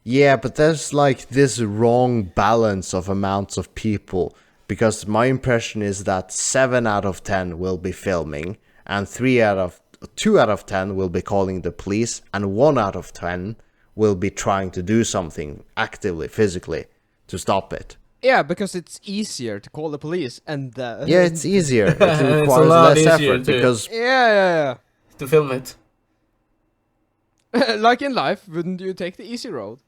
Yeah, but there's like this wrong balance of amounts of people, because my impression is that 7 out of 10 will be filming, and 2 out of 10 will be calling the police, and 1 out of 10 will be trying to do something actively, physically, to stop it. Yeah, because it's easier to call the police and Yeah, it's easier. It It's a requires lot less easier effort to- because yeah. To film it. Like in life, wouldn't you take the easy road?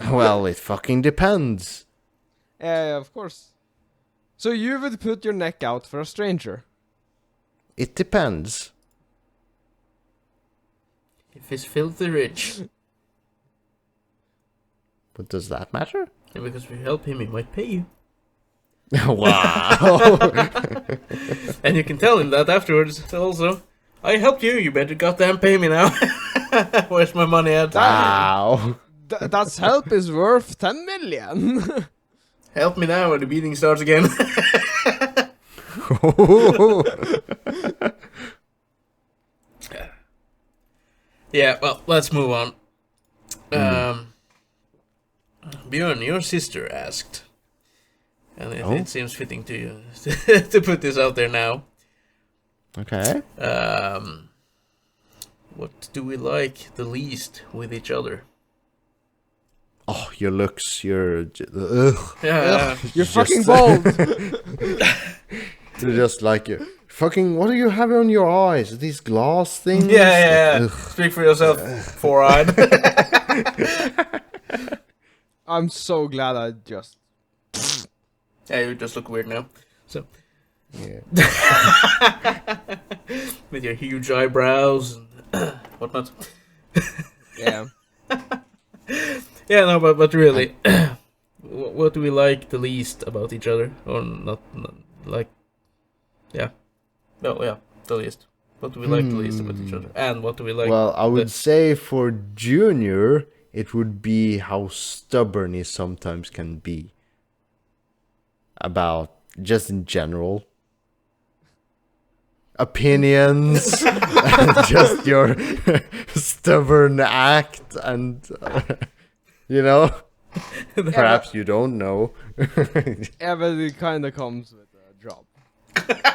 well, it fucking depends. Yeah, of course. So you would put your neck out for a stranger? It depends. If he's filthy rich. But does that matter? Yeah, because if you help him, he might pay you. Wow. And you can tell him that afterwards also. I helped you, you better goddamn pay me now. Where's my money at? Wow. That's help is worth 10 million. Help me now or the beating starts again. Yeah, well, let's move on. Björn, your sister asked, and it seems fitting to you to put this out there now. Okay. What do we like the least with each other? Oh, your looks, ugh. Yeah, You're fucking Just- bold. They're just like you. Fucking, what do you have on your eyes? These glass things? yeah. Ugh. Speak for yourself, four-eyed. I'm so glad I just... Yeah, you just look weird now. So, Yeah. with your huge eyebrows and whatnot. Yeah. Yeah, no, but really, what do we like the least about each other, or not like? Yeah, no, yeah, the least. What do we like the least about each other, and what do we like? Well, I would say for Junior, it would be how stubborn he sometimes can be. About, just in general. Opinions, and just your stubborn act, and, you know, perhaps you don't know. Yeah, but it kinda comes with a job.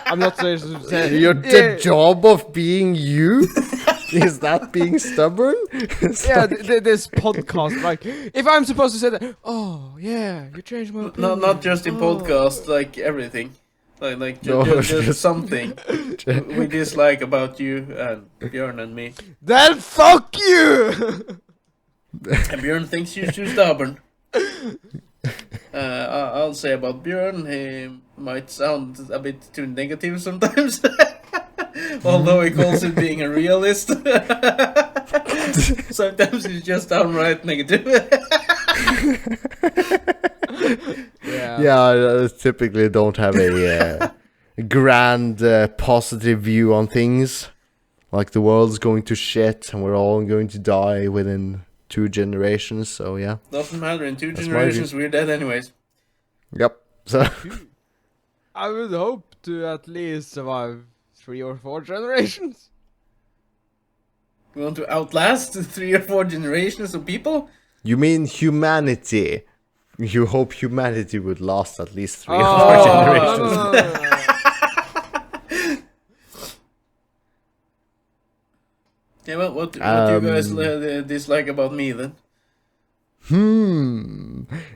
I'm not supposed to say... The job of being you? Is that being stubborn? Yeah, this podcast, like, if I'm supposed to say that, oh, yeah, you changed my opinion. not just in podcast, like everything, like No, just something we dislike about you and Björn and me. Then fuck you! And Björn thinks you're too stubborn. I'll say about Björn, he might sound a bit too negative sometimes. Although he calls it being a realist. Sometimes he's just downright negative. Yeah, I typically don't have a grand positive view on things. Like the world's going to shit and we're all going to die within 2 generations, so yeah. Doesn't matter, in 2 That's generations we're dead anyways. Yep. So I would hope to at least survive 3 or 4 generations. We want to outlast 3 or 4 generations of people? you mean humanity? You hope humanity would last at least 3 or 4 Oh, generations. no. Yeah, well, what do you guys dislike about me then?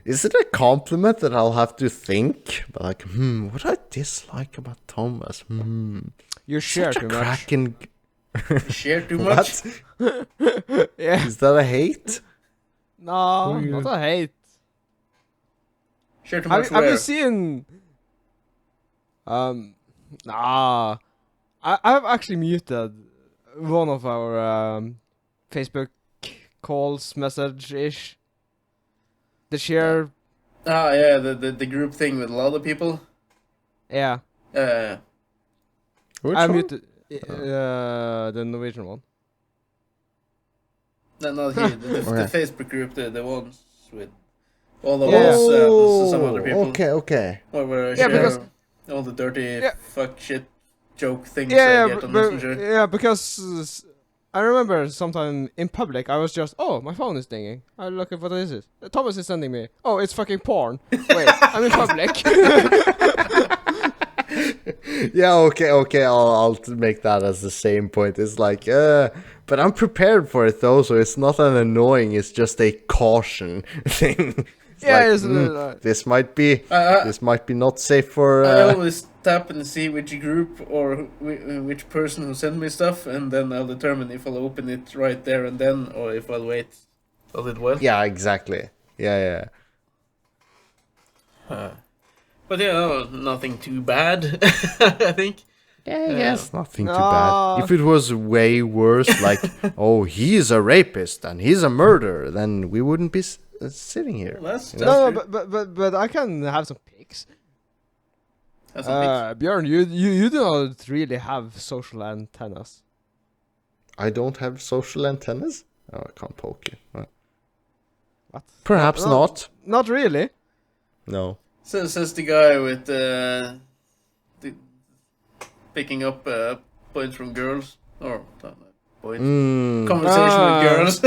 Is it a compliment that I'll have to think? But like, what do I dislike about Thomas? You share Such a too much. cracking... Share too much? What? Yeah. Is that a hate? No, you- not a hate. Share too much Have where? you seen... Nah. I've actually muted one of our Facebook calls, message-ish. The share... yeah, the group thing with a lot of people. Yeah. Which I one? muted the Norwegian one. No, not here. The Facebook group, the ones with all the Yeah. us and some other people. Okay. Where I Yeah, share because- all the dirty fuck shit joke things I Yeah, get on Messenger. yeah, because I remember sometime in public, I was just, oh, my phone is dinging. I look at what is it. Thomas is sending me. Oh, it's fucking porn. Wait, I'm in public. Yeah, okay. I'll make that as the same point. It's like, but I'm prepared for it though, so it's not an annoying. It's just a caution thing. Yeah, This might be not safe for. I always tap and see which group or which person who sent me stuff, and then I'll determine if I'll open it right there and then, or if I'll wait a little while. Yeah, exactly. Yeah. But yeah, nothing too bad, I think. Yeah, yes, nothing too bad. If it was way worse, like, oh, he's a rapist and he's a murderer, then we wouldn't be sitting here. Well, that's No, true. but I can have some pics. That's a big... Björn, you do not really have social antennas. I don't have social antennas? Oh, I can't poke you. What? Perhaps No, not. Not really. No. Says the guy with the picking up points from girls, or points, conversation with girls.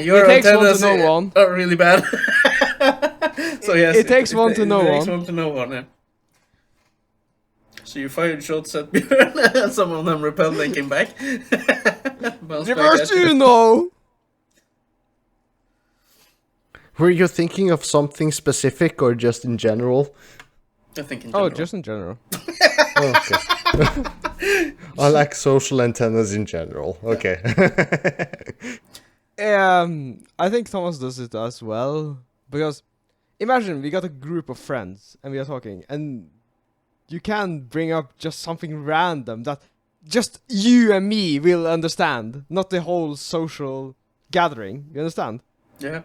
Your It takes one antennas to know one. are really bad. So yes, It takes one to know It takes one. one to know one. Yeah. So you fired shots at Björn, and some of them repelled and came back. Bounced back Reverse at you. you know. Were you thinking of something specific or just in general? I think in Oh, general. just in general. Oh, okay. I like social antennas in general. Okay. I think Thomas does it as well. Because imagine we got a group of friends and we are talking, and you can bring up just something random that just you and me will understand, not the whole social gathering. You understand? Yeah.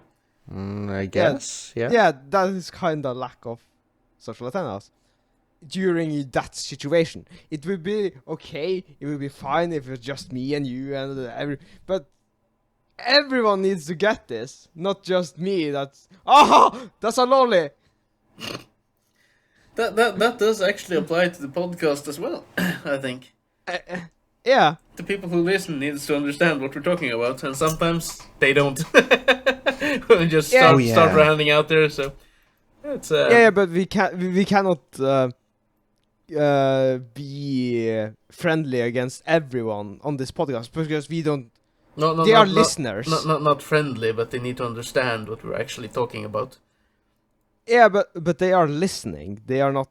I guess. Yeah. Yeah, that is kind of lack of social antennas. During that situation, it would be okay. It would be fine if it's just me and you and but everyone needs to get this, not just me. That's a lolly. That does actually apply to the podcast as well. I think Yeah. the people who listen needs to understand what we're talking about, and sometimes they don't. We just Yeah. start ranting out there. So it's Yeah, but we cannot be friendly against everyone on this podcast because we don't. They are listeners. Not friendly, but they need to understand what we're actually talking about. Yeah, but they are listening. They are not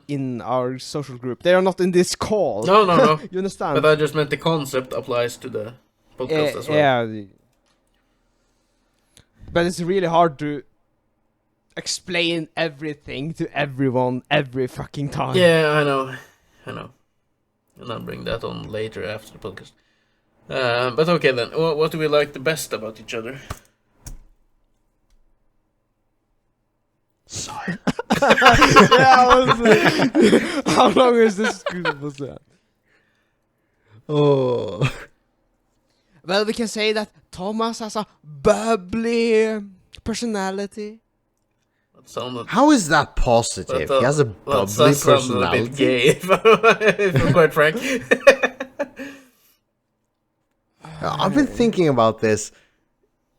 in our social group. They are not in this call. No. You understand? But I just meant the concept applies to the podcast as well. Yeah. But it's really hard to explain everything to everyone every fucking time. Yeah, I know. And I'll bring that on later after the podcast. But okay then, what do we like the best about each other? Sorry. How long is this was that? Oh. Well, we can say that Thomas has a bubbly personality. That sounded... How is that positive? He has a bubbly that sounded a bit personality. gay, if I'm quite frank. I've been thinking about this.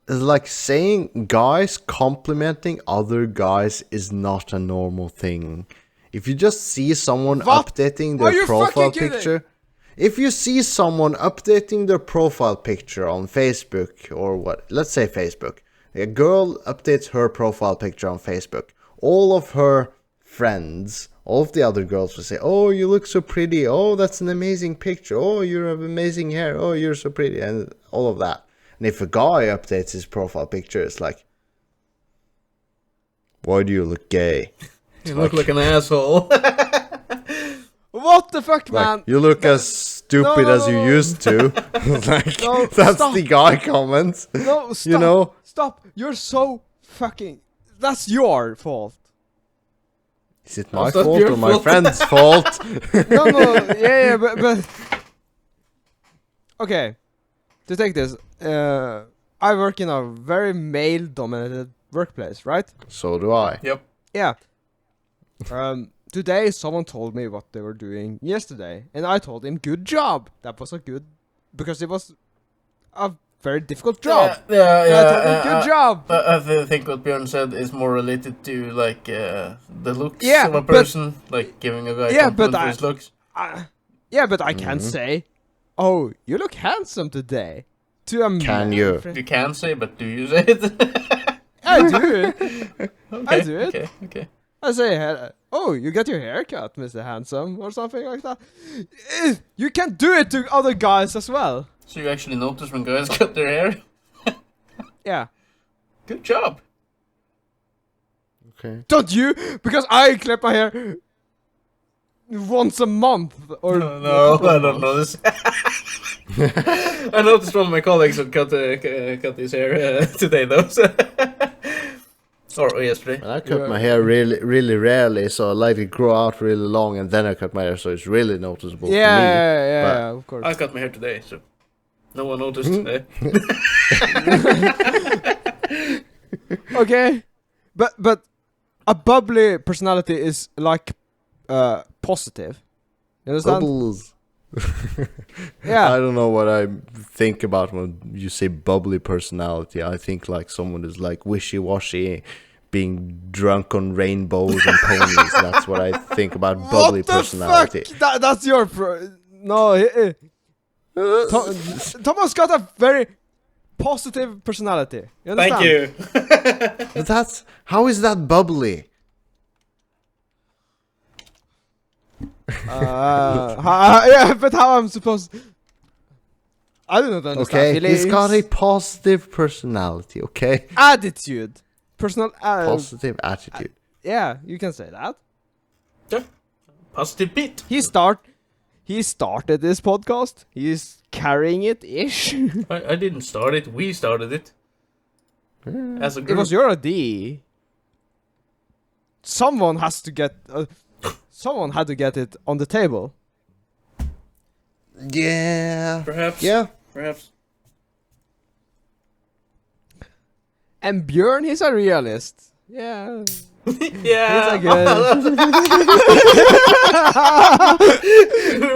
It's like saying guys complimenting other guys is not a normal thing. If you just see someone What? updating Are their you profile fucking kidding? picture, if you see someone updating their profile picture on Facebook or what, let's say Facebook, a girl updates her profile picture on Facebook, all of her friends, all of the other girls will say, oh, you look so pretty, oh, that's an amazing picture, oh, you have amazing hair, oh, you're so pretty, and all of that. And if a guy updates his profile picture, it's like, why do you look gay? You look like an asshole. What the fuck, Like, man? you look as stupid as you used to. Like, No, that's stop. the guy comment. No, stop. You know? Stop. You're so fucking... That's your fault. Is it my That's not fault your or my fault. friend's fault? No, yeah, but... Okay. To take this, I work in a very male-dominated workplace, right? So do I. Yep. Yeah. Today someone told me what they were doing yesterday, and I told him good job. That was a good, because it was a very difficult job. Yeah. And I told him good job. I think what Björn said is more related to like the looks Yeah, of a but- person, like giving a guy Yeah, compliment but for I- his looks. Yeah, but I can't say, "Oh, you look handsome today." To a Can man you? friend. You can say, but do you say it? I do. Okay, I do it. Okay. I say, "Oh, you got your hair cut, Mr. Handsome," or something like that. You can do it to other guys as well. So you actually notice when guys cut their hair? Yeah. Good job. Okay. Don't you? Because I clip my hair once a month. Or No, I don't know this. I noticed one of my colleagues had cut his hair today, though. So or yesterday. And I cut my hair really rarely, so I let it grow out really long, and then I cut my hair, so it's really noticeable for me. Yeah, of course. I cut my hair today, so no one noticed. Okay, but a bubbly personality is like positive. You understand? Bubbles. Yeah. I don't know what I think about when you say bubbly personality. I think like someone is like wishy-washy, being drunk on rainbows and ponies. That's what I think about bubbly What the personality. fuck? That's your no. Thomas got a very positive personality. You understand? Thank you. But that's how is that bubbly? Yeah, but how I'm supposed? I don't understand. Okay, feelings. he's got a positive personality. Okay, attitude, personal. positive attitude. Yeah, you can say that. Yeah. Positive beat. He started this podcast. He's carrying it ish. I didn't start it. We started it. As a It group. was your idea. Someone has to get. Someone had to get it on the table. Yeah. Perhaps. Yeah. Perhaps. And Björn, he's a realist. Yeah. Yeah. He's a good.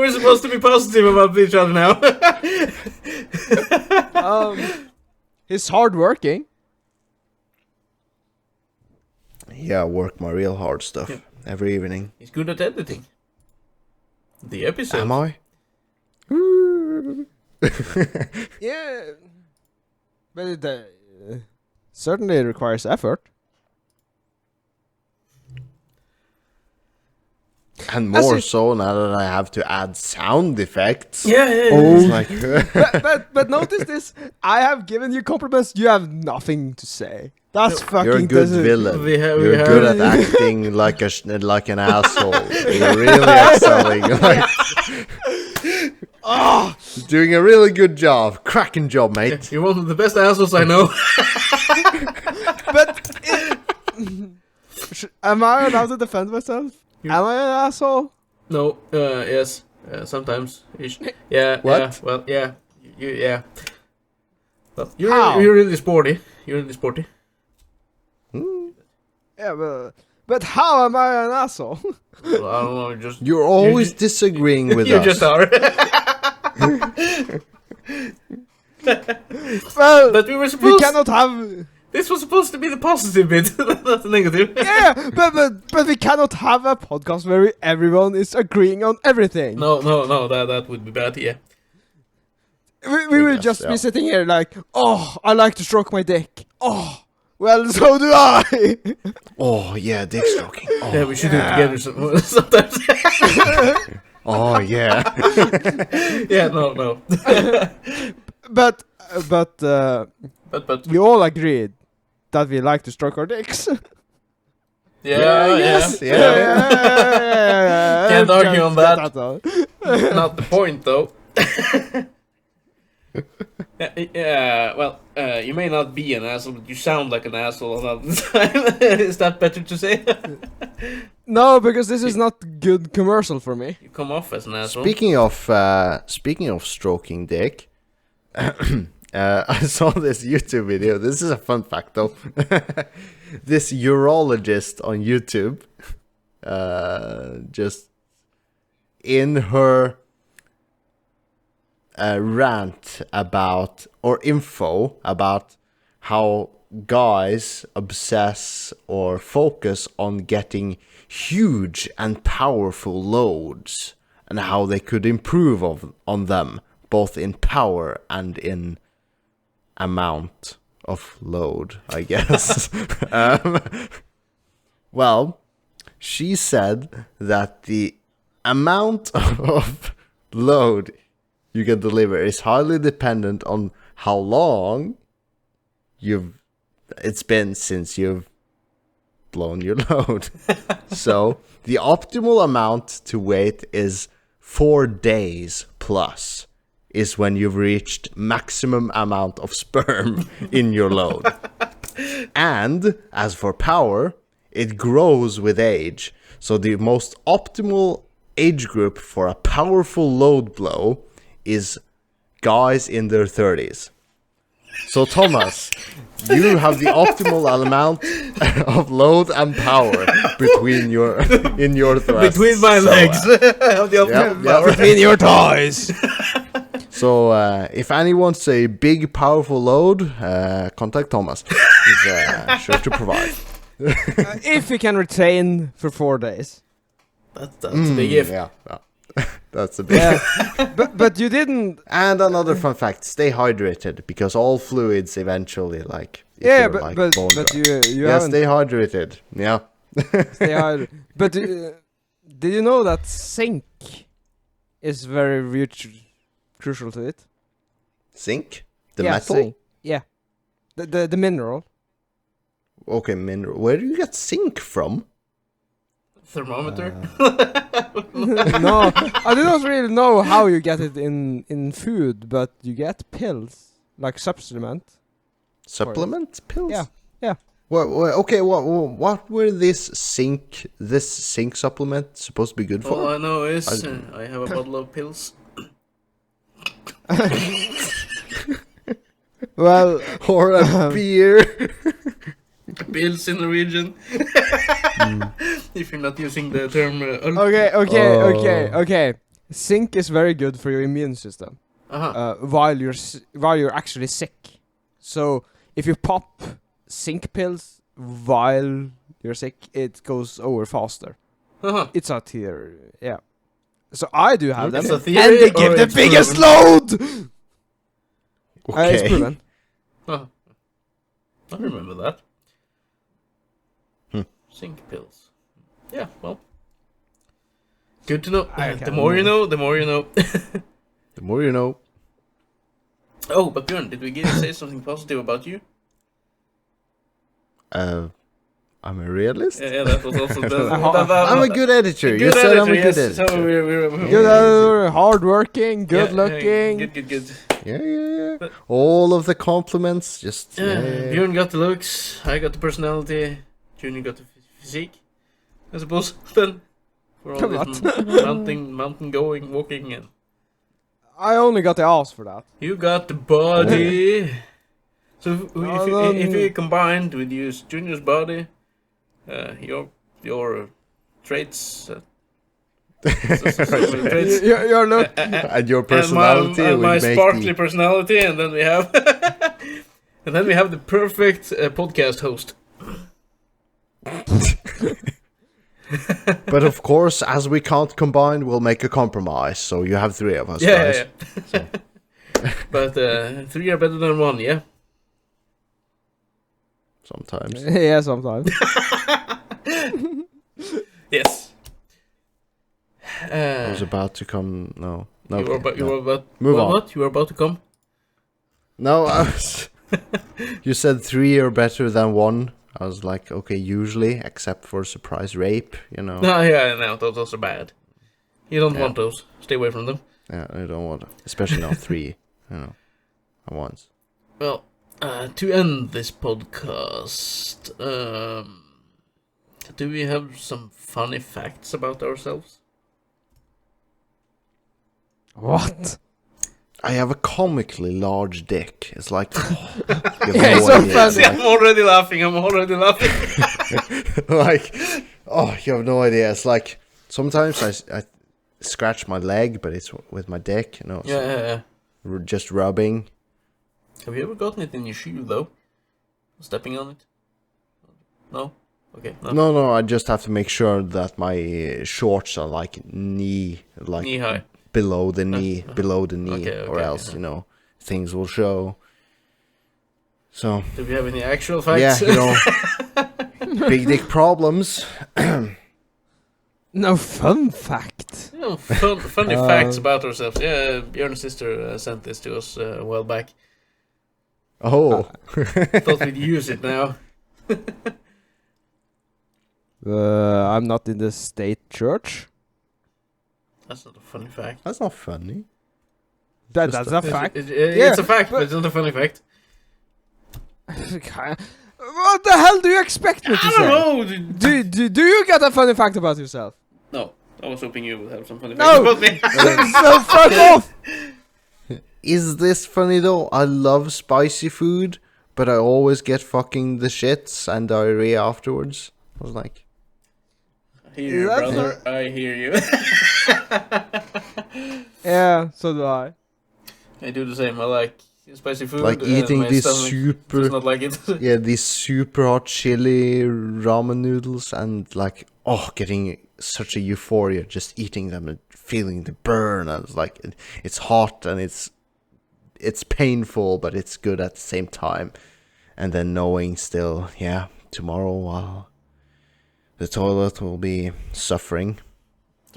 We're supposed to be positive about each other now. He's hardworking. Yeah, I work my real hard stuff Yeah. every evening. He's good at editing. The episode. Am I? Yeah. But it certainly requires effort. And As more it- so now that I have to add sound effects. Yeah. It's like but notice this. I have given you compliments. You have nothing to say. That's fucking. you're a good doesn't- villain. We have- You're we good have- at acting like like an asshole. You're really excelling. Like, doing a really good job. Cracking job, mate. You're one of the best assholes I know. But am I allowed to defend myself? Am I an asshole? No. Yes. Sometimes. Ish. Yeah. What? Yeah. Well. Yeah. Yeah. Well, you're How? you're really sporty. You're really sporty. Yeah, but how am I an asshole? Well, I don't know. Just You're always disagreeing with you us. just are. Well, But we were we supposed. cannot have. This was supposed to be the positive bit, not the negative. Yeah, but we cannot have a podcast where everyone is agreeing on everything. No. That would be bad. Yeah. We will guess, just yeah. be sitting here like, oh, I like to stroke my dick. Oh, well, so do I. Oh yeah, dick stroking. Oh Yeah, we should do it together sometimes. oh, yeah. Yeah. No. but But we all agreed that we like to stroke our dicks. yeah. yes, Yeah. Can't argue on that. Though. Not the point though. Yeah, well, you may not be an asshole, but you sound like an asshole all the time. Is that better to say? No, because this is not good commercial for me. You come off as an asshole. Speaking of stroking dick, I saw this YouTube video. This is a fun fact, though. This urologist on YouTube, just in her rant about, or info about, how guys obsess or focus on getting huge and powerful loads and how they could improve on them, both in power and in amount of load, I guess. Well, she said that the amount of load you can deliver is highly dependent on how long it's been since you've blown your load. So the optimal amount to wait is 4 days plus is when you've reached maximum amount of sperm in your load. And as for power, it grows with age. So the most optimal age group for a powerful load blow is guys in their 30s. So Thomas, you have the optimal amount of load and power between your thrusts. Between my legs. I have the optimal power. Between your toys. So if anyone wants a big, powerful load, contact Thomas. He's sure to provide. If you can retain for 4 days. That's a big if. Yeah. That's a big But you didn't. And another fun fact, stay hydrated, because all fluids eventually, like, if Yeah, you're, but like, but, bone but dry. you Yeah, haven't. stay hydrated. Yeah. Stay hydrated. But did you know that zinc is very crucial to it? Zinc? The Yeah, metal? zinc. Yeah. The mineral. Okay, mineral. Where do you get zinc from? Thermometer. No, I do not really know how you get it in food, but you get pills, like supplement. Supplement pills? Yeah. What were this zinc supplement supposed to be good All for? I know is I have a bottle of pills. Well, Or a beer? Pills in Norwegian. If you're not using the term. okay. Zinc is very good for your immune system. While you're actually sick. So if you pop zinc pills while you're sick, it goes over faster. It's a theory, yeah. So I do have them, It's a and theory, they or give the it's biggest proven? load. Okay. It's proven. I remember that. Zinc pills. Yeah, well. Good to know. The more you know, the more you know. The more you know. Oh, but Björn, did we say something positive about you? I'm a realist? Yeah, that was also I'm a good editor. You said I'm a good editor. So we're Good, hardworking, good looking. Good. Yeah. All of the compliments, just... Björn got the looks, I got the personality, Junior got the physique, I suppose, then. For all this mountain going, walking, and... I only got the ass for that. You got the body. So if you combined with Junior's body, your traits... Your look. And your personality and my will make sparkly personality, and then we have the perfect podcast host. But of course, as we can't combine, we'll make a compromise. So you have 3 of us, guys. Yeah. But 3 are better than 1, yeah? Sometimes. Yeah, sometimes. Yes. I was about to come... No. You were about... Move on. What? You were about to come? No, I was... You said 3 are better than 1. I was like, okay, usually, except for surprise rape, you know. No, those are bad. You don't want those. Stay away from them. Yeah, I don't want to. Especially not 3, at once. Well, to end this podcast, do we have some funny facts about ourselves? What? I have a comically large dick. It's like, Yeah, it's so funny. See, I'm already laughing. Like, oh, you have no idea. It's like sometimes I scratch my leg, but it's with my dick. Yeah. Just rubbing. Have you ever gotten it in your shoe though? Stepping on it? No. Okay. No. I just have to make sure that my shorts are like knee high. Below the knee, Okay, or else things will show. So. Do we have any actual facts? Yeah, big dick problems. No fun fact. Funny facts about ourselves. Yeah, Björn's sister sent this to us a while back. Oh. Thought we'd use it now. I'm not in the state church. That's not a funny fact. That's not funny. That's a fact. It's a fact, but it's not a funny fact. What the hell do you expect me to say? I don't know. Do you get a funny fact about yourself? No, I was hoping you would have some funny No. facts about me. So fuck off. Is this funny though? I love spicy food, but I always get fucking the shits and diarrhea afterwards. I was like, I hear you, brother. I hear you. Yeah, so do I. I do the same. I like spicy food. like eating my these stomach super, does not like it. yeah, these super hot chili ramen noodles, and like, getting such a euphoria just eating them and feeling the burn. And it's like, it's hot and it's painful, but it's good at the same time. And then knowing still, tomorrow the toilet will be suffering.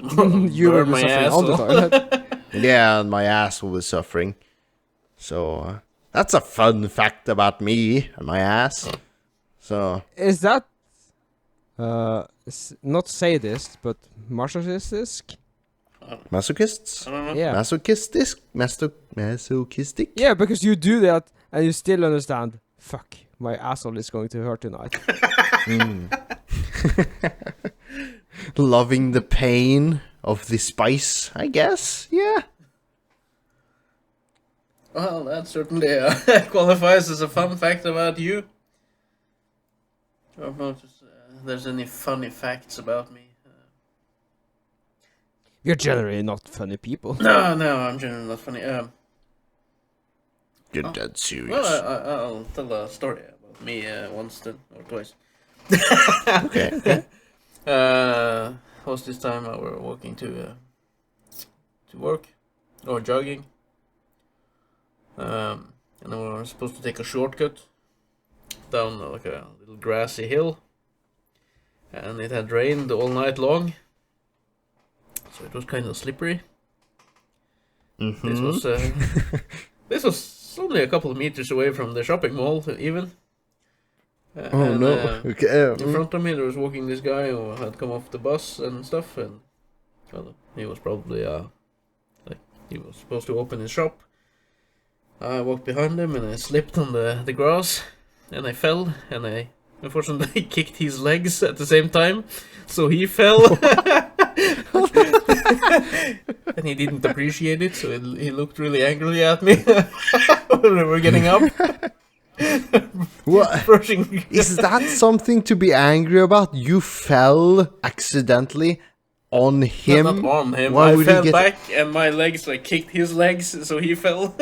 You will be suffering on the toilet. Yeah, and my ass will be suffering. So that's a fun fact about me and my ass. So Is that not sadist, but masochistic? masochists? I don't know. Yeah. Masochistic? Yeah, because you do that and you still understand. Fuck, my asshole is going to hurt tonight. Loving the pain of the spice, I guess. Yeah. Well, that certainly qualifies as a fun fact about you. I don't know if there's any funny facts about me. You're generally not funny people. No, I'm generally not funny. You're dead serious. Well, I'll tell a story about me once then, or twice. Okay. Was this time I were walking to work, or jogging, and we were supposed to take a shortcut down like a little grassy hill, and it had rained all night long, so it was kind of slippery. Mm-hmm. This was only a couple of meters away from the shopping mall, even. Okay. In front of me there was walking this guy who had come off the bus and stuff, and well, he was probably he was supposed to open his shop. I walked behind him and I slipped on the grass and I fell, and I unfortunately kicked his legs at the same time, so he fell. And he didn't appreciate it, so he looked really angrily at me when we were getting up. What? Is that something to be angry about? You fell accidentally on him? No, not on him. Why I would fell he get... back and my legs kicked his legs, so he fell.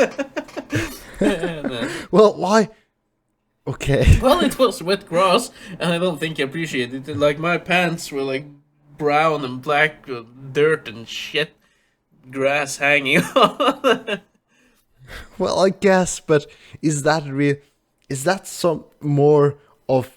And, well, why? Okay. Well, it was wet grass, and I don't think he appreciated it. Like, my pants were brown and black with dirt and shit, grass hanging on. Well, I guess, but is that some more of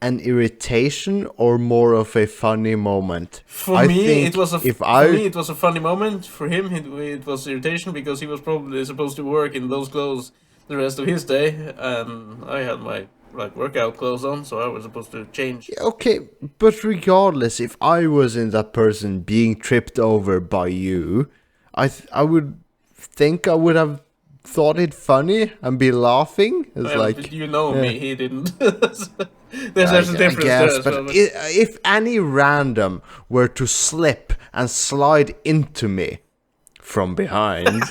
an irritation or more of a funny moment? For me, it was a funny moment. For him, it was irritation because he was probably supposed to work in those clothes the rest of his day, and I had my workout clothes on, so I was supposed to change. Okay, but regardless, if I was in that person being tripped over by you, I would think I would have thought it funny and be laughing. It's Well, like, but you know me, he didn't. There's I a difference guess, there as but well. if any random were to slip and slide into me from behind,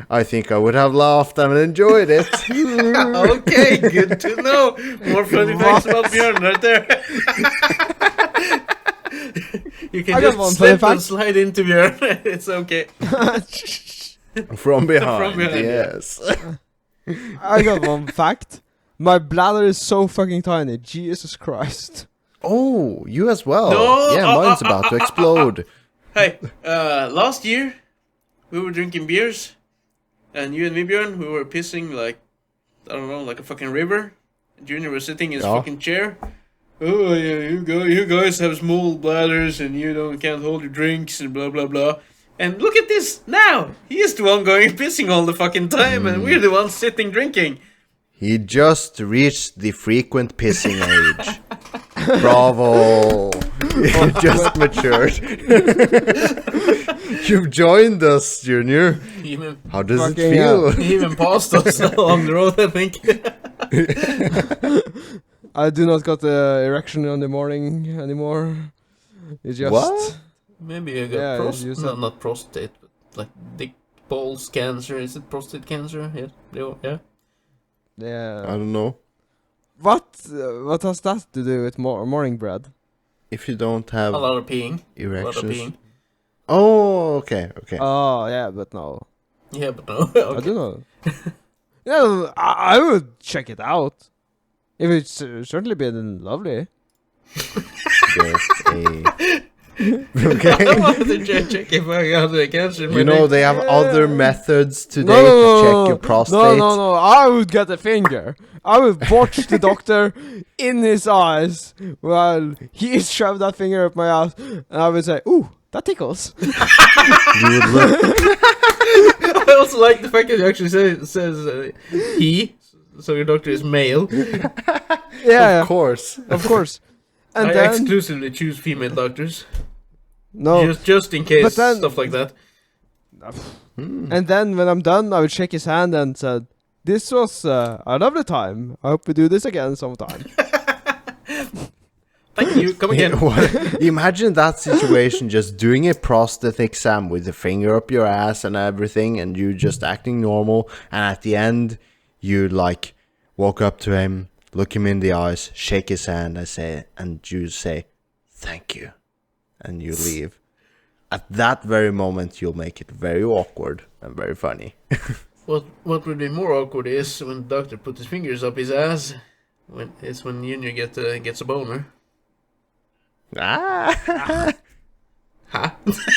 I think I would have laughed and enjoyed it. Okay, good to know. More funny facts about Björn right there. You can just slip and slide into Björn. It's okay. From behind, From behind, yes. I got one fact. My bladder is so fucking tiny. Jesus Christ. Oh, you as well. No, yeah, mine's about to explode. Hey, last year we were drinking beers, and you and me, Björn, we were pissing like, I don't know, like a fucking river. Junior was sitting in his fucking chair. Oh yeah, you guys have small bladders and you can't hold your drinks and blah blah blah. And look at this now. He is the one going pissing all the fucking time, and we're the ones sitting drinking. He just reached the frequent pissing age. Bravo! You just matured. You've joined us, Junior. How does it feel? He even passed us along the road, I think. I do not got the erection in the morning anymore. It's just... What? Maybe you got not prostate, but like dick balls cancer. Is it prostate cancer? Yes. Yeah. Yeah. I don't know. What has that to do with morning bread? If you don't have a lot of peeing. erections. A lot of peeing. Oh, okay. Oh, yeah, but no. Yeah, but no. Okay. I don't know. Yeah, I would check it out. If it's certainly been lovely. Okay. I wanted to check if I got the cancer. You know, they have other methods today to check your prostate. No. I would get a finger. I would watch the doctor in his eyes while he shoved that finger up my ass, and I would say, "Ooh, that tickles." You would look. I also like the fact that you actually says he, so your doctor is male. Yeah, of course. And I then, exclusively choose female doctors. No, just in case then, stuff like that. And then when I'm done, I would shake his hand and said, "This was a lovely time. I hope we do this again sometime." Thank you. Come again. Imagine that situation, just doing a prostate exam with the finger up your ass and everything, and you just acting normal, and at the end, you like walk up to him, look him in the eyes, shake his hand, and you say, "Thank you," and you leave. At that very moment, you'll make it very awkward and very funny. What would be more awkward is when the doctor put his fingers up his ass. When Junior gets a boner. Ah. Huh?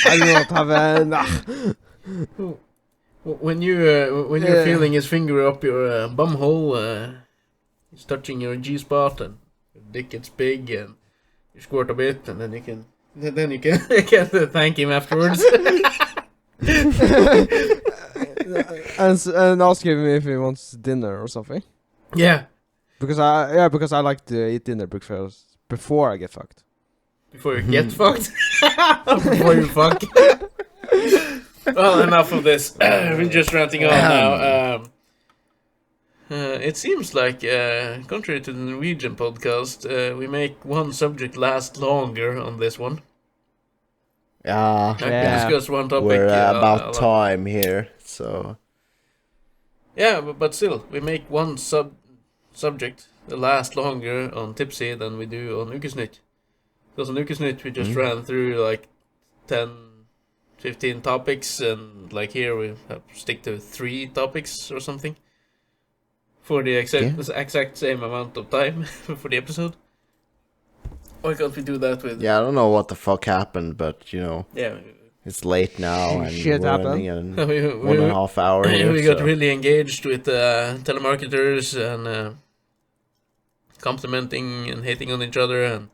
I do not have an... When you're feeling his finger up your bum hole, he's touching your G-spot, and your dick gets big, and you squirt a bit, and then you can thank him afterwards. and ask him if he wants dinner or something. Yeah. Because I like to eat dinner before I get fucked. Before you get fucked? Before you fuck? Well, enough of this. We're just ranting on now. It seems like, contrary to the Norwegian podcast, we make one subject last longer on this one. Yeah. We discuss one topic. We're about time here, so... Yeah, but still, we make one subject last longer on Tipsy than we do on Ukesnytt. Because on Ukesnytt we just ran through like 10, 15 topics, and like here we have to stick to 3 topics or something. For the exact same amount of time for the episode. Why can't we do that with... Yeah, I don't know what the fuck happened, but, you know... Yeah. It's late now, and shit we're happened. running 1.5 hour here, we got really engaged with telemarketers and complimenting and hating on each other and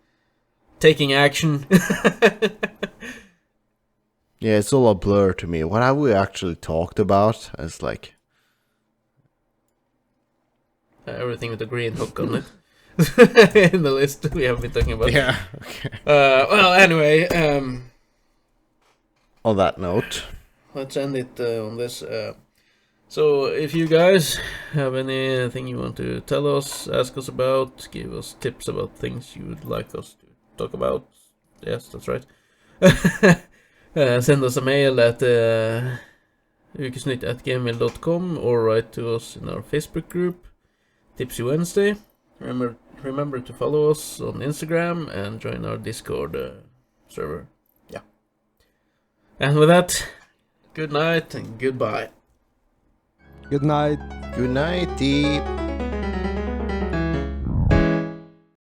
taking action. Yeah, it's all a blur to me. What have we actually talked about? It's like... everything with a green hook on it. In the list we have been talking about. Yeah, okay. Well, anyway... On that note... let's end it on this. So if you guys have anything you want to tell us, ask us about, give us tips about things you would like us to talk about, yes, that's right. Send us a mail at ukesnytt@gmail.com or write to us in our Facebook group, Tipsy Wednesday. Remember to follow us on Instagram and join our Discord server. Yeah. And with that, good night and goodbye. Good night. Good night.